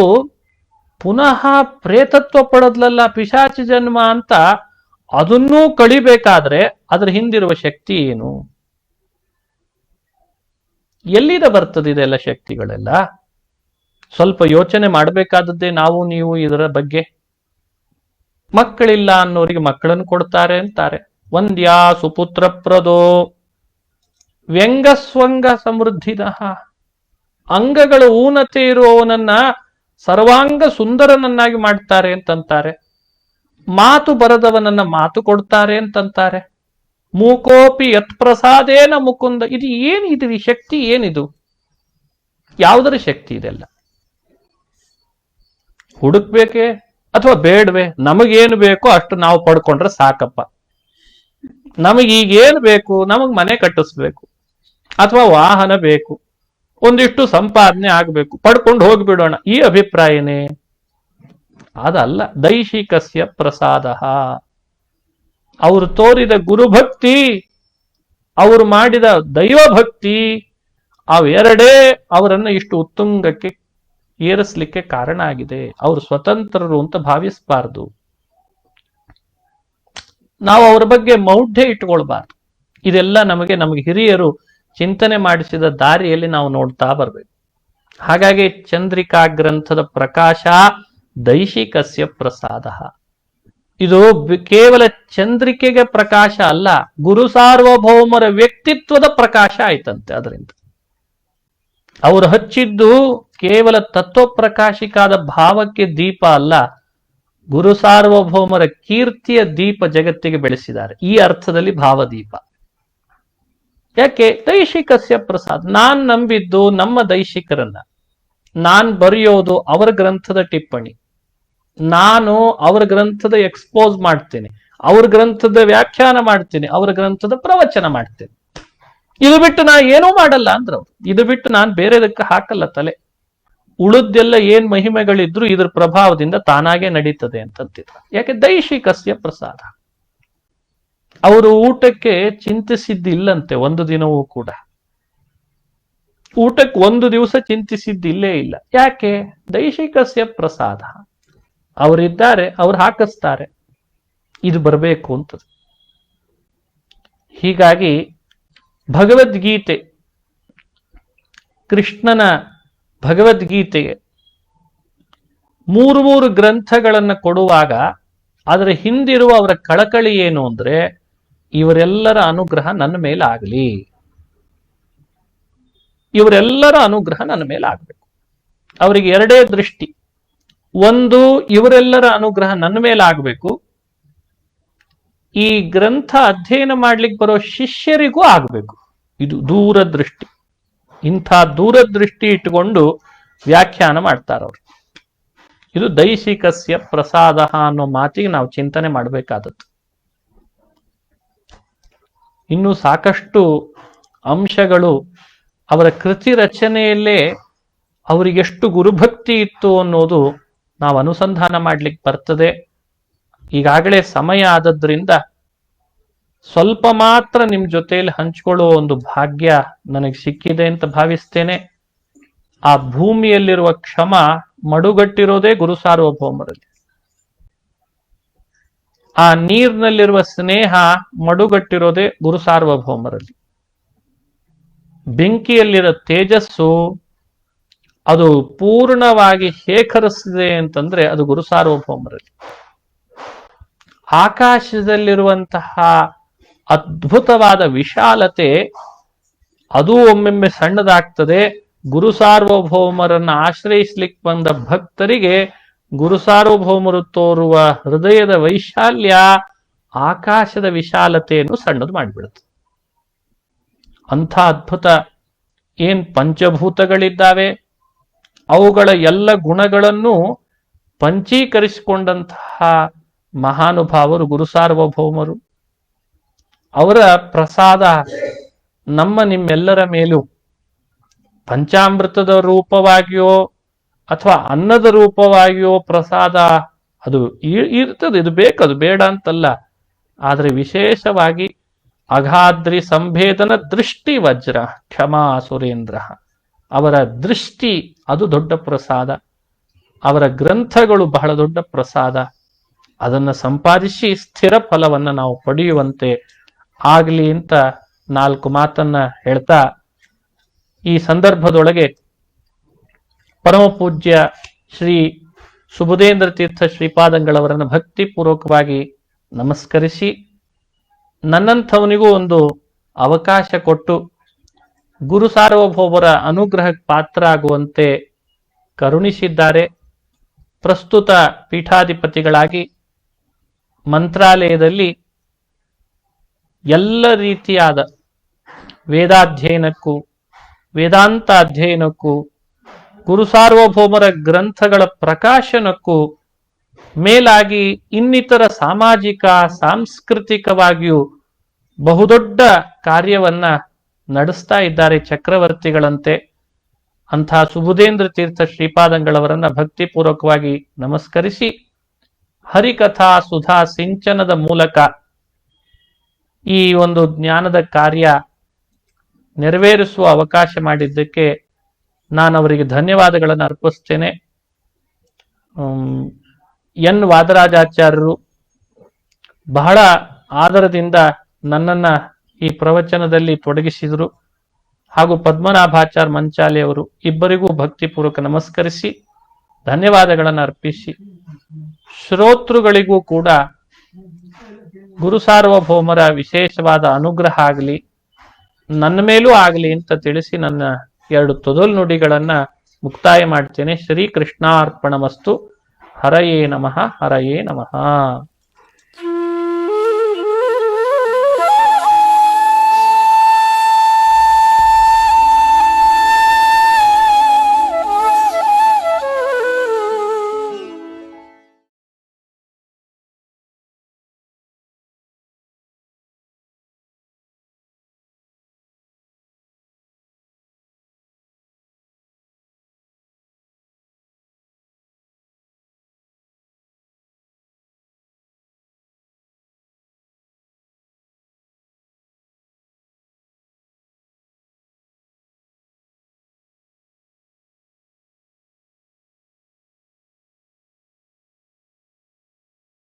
ಪುನಃ ಪ್ರೇತತ್ವ ಪಡೆದ್ಲಲ್ಲ, ಪಿಶಾಚಿ ಜನ್ಮ ಅಂತ, ಅದನ್ನೂ ಕಳಿಬೇಕಾದ್ರೆ ಅದರ ಹಿಂದಿರುವ ಶಕ್ತಿ ಏನು? ಎಲ್ಲಿಂದ ಬರ್ತದೆ ಇದೆಲ್ಲ ಶಕ್ತಿಗಳೆಲ್ಲ? ಸ್ವಲ್ಪ ಯೋಚನೆ ಮಾಡಬೇಕಾದದ್ದೇ ನಾವು ನೀವು ಇದರ ಬಗ್ಗೆ. ಮಕ್ಕಳಿಲ್ಲ ಅನ್ನೋರಿಗೆ ಮಕ್ಕಳನ್ನು ಕೊಡ್ತಾರೆ ಅಂತಾರೆ. ವಂದ್ಯಾ ಸುಪುತ್ರ ಪ್ರದೋ ವ್ಯಂಗಸ್ವಂಗ ಸಮೃದ್ಧಿನಃ. ಅಂಗಗಳ ಊನತೆ ಇರುವವನನ್ನ ಸರ್ವಾಂಗ ಸುಂದರನನ್ನಾಗಿ ಮಾಡ್ತಾರೆ ಅಂತಂತಾರೆ. ಮಾತು ಬರದವನನ್ನ ಮಾತು ಕೊಡ್ತಾರೆ ಅಂತಂತಾರೆ. ಮೂಕೋಪಿ ಯತ್ ಪ್ರಸಾದೇನ ಮುಕುಂದ. ಇದು ಏನಿದು? ಈ ಶಕ್ತಿ ಏನಿದು? ಯಾವುದರ ಶಕ್ತಿ ಇದೆಲ್ಲ? ಹುಡುಕ್ಬೇಕೆ ಅಥವಾ ಬೇಡವೆ? ನಮಗೇನು ಬೇಕೋ ಅಷ್ಟು ನಾವು ಪಡ್ಕೊಂಡ್ರೆ ಸಾಕಪ್ಪ. ನಮಗೀಗೇನು ಬೇಕು? ನಮಗ್ ಮನೆ ಕಟ್ಟಿಸ್ಬೇಕು, ಅಥವಾ ವಾಹನ ಬೇಕು, ಒಂದಿಷ್ಟು ಸಂಪಾದನೆ ಆಗ್ಬೇಕು, ಪಡ್ಕೊಂಡು ಹೋಗ್ಬಿಡೋಣ, ಈ ಅಭಿಪ್ರಾಯನೇ? ಅದಲ್ಲ. ದೈಶಿಕಸ್ಯ ಪ್ರಸಾದ. ಅವರು ತೋರಿದ ಗುರುಭಕ್ತಿ, ಅವರು ಮಾಡಿದ ದೈವಭಕ್ತಿ, ಅವೆರಡೇ ಅವರನ್ನು ಇಷ್ಟು ಉತ್ತುಂಗಕ್ಕೆ ಏರಿಸ್ಲಿಕ್ಕೆ ಕಾರಣ ಆಗಿದೆ. ಅವರು ಸ್ವತಂತ್ರರು ಅಂತ ಭಾವಿಸಬಾರ್ದು. ನಾವು ಅವರ ಬಗ್ಗೆ ಮೌಢ್ಯ ಇಟ್ಕೊಳ್ಬಾರ್ದು. ಇದೆಲ್ಲ ನಮಗೆ ಹಿರಿಯರು ಚಿಂತನೆ ಮಾಡಿಸಿದ ದಾರಿಯಲ್ಲಿ ನಾವು ನೋಡ್ತಾ ಬರ್ಬೇಕು. ಹಾಗಾಗಿ ಚಂದ್ರಿಕಾ ಗ್ರಂಥದ ಪ್ರಕಾಶ ದೈಶಿಕಸ್ಯ ಪ್ರಸಾದ. ಇದು ಕೇವಲ ಚಂದ್ರಿಕೆಗೆ ಪ್ರಕಾಶ ಅಲ್ಲ, ಗುರು ಸಾರ್ವಭೌಮರ ವ್ಯಕ್ತಿತ್ವದ ಪ್ರಕಾಶ ಆಯ್ತಂತೆ. ಅದರಿಂದ ಅವರು ಹಚ್ಚಿದ್ದು ಕೇವಲ ತತ್ವ ಪ್ರಕಾಶಿಕಾದ ಭಾವಕ್ಕೆ ದೀಪ ಅಲ್ಲ, ಗುರು ಸಾರ್ವಭೌಮರ ಕೀರ್ತಿಯ ದೀಪ ಜಗತ್ತಿಗೆ ಬೆಳೆಸಿದ್ದಾರೆ. ಈ ಅರ್ಥದಲ್ಲಿ ಭಾವದೀಪ. ಯಾಕೆ? ದೈಶಿಕಸ್ಯ ಪ್ರಸಾದ. ನಾನ್ ನಂಬಿದ್ದು ನಮ್ಮ ದೈಶಿಕರನ್ನ, ನಾನ್ ಬರೆಯೋದು ಅವರ ಗ್ರಂಥದ ಟಿಪ್ಪಣಿ, ನಾನು ಅವರ ಗ್ರಂಥದ ಎಕ್ಸ್ಪೋಸ್ ಮಾಡ್ತೇನೆ, ಅವ್ರ ಗ್ರಂಥದ ವ್ಯಾಖ್ಯಾನ ಮಾಡ್ತೇನೆ, ಅವರ ಗ್ರಂಥದ ಪ್ರವಚನ ಮಾಡ್ತೇನೆ. ಇದು ಬಿಟ್ಟು ನಾ ಏನೂ ಮಾಡಲ್ಲ ಅಂದ್ರು. ಇದು ಬಿಟ್ಟು ನಾನು ಬೇರೆದಕ್ಕೆ ಹಾಕಲ್ಲ ತಲೆ. ಉಳಿದೆಲ್ಲ ಏನ್ ಮಹಿಮೆಗಳಿದ್ರು ಇದ್ರ ಪ್ರಭಾವದಿಂದ ತಾನಾಗೆ ನಡೀತದೆ ಅಂತಂತಿದ್ರು. ಯಾಕೆ? ದೈಶಿಕಸ್ಯ ಪ್ರಸಾದ. ಅವರು ಊಟಕ್ಕೆ ಚಿಂತಿಸಿದ್ದಿಲ್ಲಂತೆ ಒಂದು ದಿನವೂ ಕೂಡ. ಊಟಕ್ಕೆ ಒಂದು ದಿವಸ ಚಿಂತಿಸಿದ್ದಿಲ್ಲೇ ಇಲ್ಲ. ಯಾಕೆ? ದೈಶಿಕಸ್ಯ ಪ್ರಸಾದ. ಅವರಿದ್ದಾರೆ, ಅವ್ರು ಹಾಕಿಸ್ತಾರೆ, ಇದು ಬರಬೇಕು ಅಂತ. ಹೀಗಾಗಿ ಭಗವದ್ಗೀತೆ, ಕೃಷ್ಣನ ಭಗವದ್ಗೀತೆಗೆ ಮೂರು ಗ್ರಂಥಗಳನ್ನ ಕೊಡುವಾಗ ಅದರ ಹಿಂದಿರುವ ಅವರ ಕಳಕಳಿ ಏನು ಅಂದ್ರೆ, ಇವರೆಲ್ಲರ ಅನುಗ್ರಹ ನನ್ನ ಮೇಲೆ ಆಗಲಿ, ಇವರೆಲ್ಲರ ಅನುಗ್ರಹ ನನ್ನ ಮೇಲೆ ಆಗ್ಬೇಕು. ಅವರಿಗೆ ಎರಡೇ ದೃಷ್ಟಿ. ಒಂದು, ಇವರೆಲ್ಲರ ಅನುಗ್ರಹ ನನ್ನ ಮೇಲೆ ಆಗ್ಬೇಕು, ಈ ಗ್ರಂಥ ಅಧ್ಯಯನ ಮಾಡ್ಲಿಕ್ಕೆ ಬರೋ ಶಿಷ್ಯರಿಗೂ ಆಗ್ಬೇಕು. ಇದು ದೂರದೃಷ್ಟಿ. ಇಂಥ ದೂರದೃಷ್ಟಿ ಇಟ್ಟುಕೊಂಡು ವ್ಯಾಖ್ಯಾನ ಮಾಡ್ತಾರವ್ರು. ಇದು ದೈಶಿಕಸ್ಯ ಪ್ರಸಾದ ಅನ್ನೋ ಮಾತಿಗೆ ನಾವು ಚಿಂತನೆ ಮಾಡಬೇಕಾದದ್ದು. ಇನ್ನು ಸಾಕಷ್ಟು ಅಂಶಗಳು ಅವರ ಕೃತಿ ರಚನೆಯಲ್ಲೇ ಅವರಿಗೆಷ್ಟು ಗುರುಭಕ್ತಿ ಇತ್ತು ಅನ್ನೋದು ನಾವು ಅನುಸಂಧಾನ ಮಾಡ್ಲಿಕ್ಕೆ ಬರ್ತದೆ. ಈಗಾಗಲೇ ಸಮಯ ಆದದ್ರಿಂದ ಸ್ವಲ್ಪ ಮಾತ್ರ ನಿಮ್ ಜೊತೆಯಲ್ಲಿ ಹಂಚ್ಕೊಳ್ಳೋ ಒಂದು ಭಾಗ್ಯ ನನಗೆ ಸಿಕ್ಕಿದೆ ಅಂತ ಭಾವಿಸ್ತೇನೆ. ಆ ಭೂಮಿಯಲ್ಲಿರುವ ಕ್ಷಮ ಮಡುಗಟ್ಟಿರೋದೇ ಗುರು ಸಾರ್ವಭೌಮರಲ್ಲಿ. ಆ ನೀರಿನಲ್ಲಿರುವ ಸ್ನೇಹ ಮಡುಗಟ್ಟಿರೋದೇ ಗುರು ಸಾರ್ವಭೌಮರಲ್ಲಿ. ಬೆಂಕಿಯಲ್ಲಿರೋ ತೇಜಸ್ಸು ಅದು ಪೂರ್ಣವಾಗಿ ಶೇಖರಿಸಿದೆ ಅಂತಂದ್ರೆ ಅದು ಗುರು ಸಾರ್ವಭೌಮರಲ್ಲಿ. ಆಕಾಶದಲ್ಲಿರುವಂತಹ ಅದ್ಭುತವಾದ ವಿಶಾಲತೆ ಅದು ಒಮ್ಮೆಮ್ಮೆ ಸಣ್ಣದಾಗ್ತದೆ. ಗುರು ಸಾರ್ವಭೌಮರನ್ನ ಆಶ್ರಯಿಸ್ಲಿಕ್ಕೆ ಬಂದ ಭಕ್ತರಿಗೆ ಗುರು ಸಾರ್ವಭೌಮರು ತೋರುವ ಹೃದಯದ ವೈಶಾಲ್ಯ ಆಕಾಶದ ವಿಶಾಲತೆಯನ್ನು ಸಣ್ಣದು ಮಾಡಿಬಿಡುತ್ತೆ. ಅಂಥ ಅದ್ಭುತ ಏನ್ ಪಂಚಭೂತಗಳಿದ್ದಾವೆ, ಅವುಗಳ ಎಲ್ಲ ಗುಣಗಳನ್ನು ಪಂಚೀಕರಿಸಿಕೊಂಡಂತಹ ಮಹಾನುಭಾವರು ಗುರು ಸಾರ್ವಭೌಮರು. ಅವರ ಪ್ರಸಾದ ನಮ್ಮ ನಿಮ್ಮೆಲ್ಲರ ಮೇಲೂ ಪಂಚಾಮೃತದ ರೂಪವಾಗಿಯೋ ಅಥವಾ ಅನ್ನದ ರೂಪವಾಗಿಯೋ ಪ್ರಸಾದ ಅದು ಇರ್ತದೆ. ಇದು ಬೇಕದು ಬೇಡ ಅಂತಲ್ಲ. ಆದ್ರೆ ವಿಶೇಷವಾಗಿ ಅಘಾದ್ರಿ ಸಂಭೇದನ ದೃಷ್ಟಿ ವಜ್ರ ಕ್ಷಮಾ ಸುರೇಂದ್ರ, ಅವರ ದೃಷ್ಟಿ ಅದು ದೊಡ್ಡ ಪ್ರಸಾದ. ಅವರ ಗ್ರಂಥಗಳು ಬಹಳ ದೊಡ್ಡ ಪ್ರಸಾದ. ಅದನ್ನ ಸಂಪಾದಿಸಿ ಸ್ಥಿರ ಫಲವನ್ನ ನಾವು ಪಡೆಯುವಂತೆ ಆಗ್ಲಿ ಅಂತ 4 ಮಾತನ್ನ ಹೇಳ್ತಾ, ಈ ಸಂದರ್ಭದೊಳಗೆ ಪರಮ ಪೂಜ್ಯ ಶ್ರೀ ಸುಬುಧೇಂದ್ರ ತೀರ್ಥ ಶ್ರೀಪಾದಂಗಳವರನ್ನ ಭಕ್ತಿಪೂರ್ವಕವಾಗಿ ನಮಸ್ಕರಿಸಿ, ನನ್ನಂಥವನಿಗೂ ಒಂದು ಅವಕಾಶ ಕೊಟ್ಟು ಗುರು ಸಾರ್ವಭೌಮರ ಅನುಗ್ರಹಕ್ಕೆ ಪಾತ್ರ ಆಗುವಂತೆ ಕರುಣಿಸಿದ್ದಾರೆ. ಪ್ರಸ್ತುತ ಪೀಠಾಧಿಪತಿಗಳಾಗಿ ಮಂತ್ರಾಲಯದಲ್ಲಿ ಎಲ್ಲ ರೀತಿಯಾದ ವೇದಾಧ್ಯಯನಕ್ಕೂ ವೇದಾಂತ ಅಧ್ಯಯನಕ್ಕೂ ಗುರು ಸಾರ್ವಭೌಮರ ಗ್ರಂಥಗಳ ಪ್ರಕಾಶನಕ್ಕೂ ಮೇಲಾಗಿ ಇನ್ನಿತರ ಸಾಮಾಜಿಕ ಸಾಂಸ್ಕೃತಿಕವಾಗಿಯೂ ಬಹುದೊಡ್ಡ ಕಾರ್ಯವನ್ನ ನಡೆಸ್ತಾ ಇದ್ದಾರೆ ಚಕ್ರವರ್ತಿಗಳಂತೆ. ಅಂಥ ಸುಬುಧೇಂದ್ರ ತೀರ್ಥ ಶ್ರೀಪಾದಂಗಳವರನ್ನ ಭಕ್ತಿಪೂರ್ವಕವಾಗಿ ನಮಸ್ಕರಿಸಿ ಹರಿಕಥಾ ಸುಧಾ ಸಿಂಚನದ ಮೂಲಕ ಈ ಒಂದು ಜ್ಞಾನದ ಕಾರ್ಯ ನೆರವೇರಿಸುವ ಅವಕಾಶ ಮಾಡಿದ್ದಕ್ಕೆ ನಾನು ಅವರಿಗೆ ಧನ್ಯವಾದಗಳನ್ನು ಅರ್ಪಿಸ್ತೇನೆ. ಎನ್ ವಾದರಾಜಾಚಾರ್ಯರು ಬಹಳ ಆದರದಿಂದ ನನ್ನನ್ನ ಈ ಪ್ರವಚನದಲ್ಲಿ ತೊಡಗಿಸಿದರು. ಹಾಗೂ ಪದ್ಮನಾಭಾಚಾರ್ಯ ಮಂಚಾಲಿ ಅವರು ಇಬ್ಬರಿಗೂ ಭಕ್ತಿಪೂರ್ವಕ ನಮಸ್ಕರಿಸಿ ಧನ್ಯವಾದಗಳನ್ನು ಅರ್ಪಿಸಿ ಶ್ರೋತೃಗಳಿಗೂ ಕೂಡ ಗುರು ಸಾರ್ವಭೌಮರ ವಿಶೇಷವಾದ ಅನುಗ್ರಹ ಆಗಲಿ, ನನ್ನ ಮೇಲೂ ಆಗಲಿ ಅಂತ ತಿಳಿಸಿ ನನ್ನ 2 ತೊದಲು ನುಡಿಗಳನ್ನ ಮುಕ್ತಾಯ ಮಾಡ್ತೇನೆ. ಶ್ರೀ ಕೃಷ್ಣಾರ್ಪಣಮಸ್ತು. ಹರಯೇ ನಮಃ. ಹರಯೇ ನಮಃ.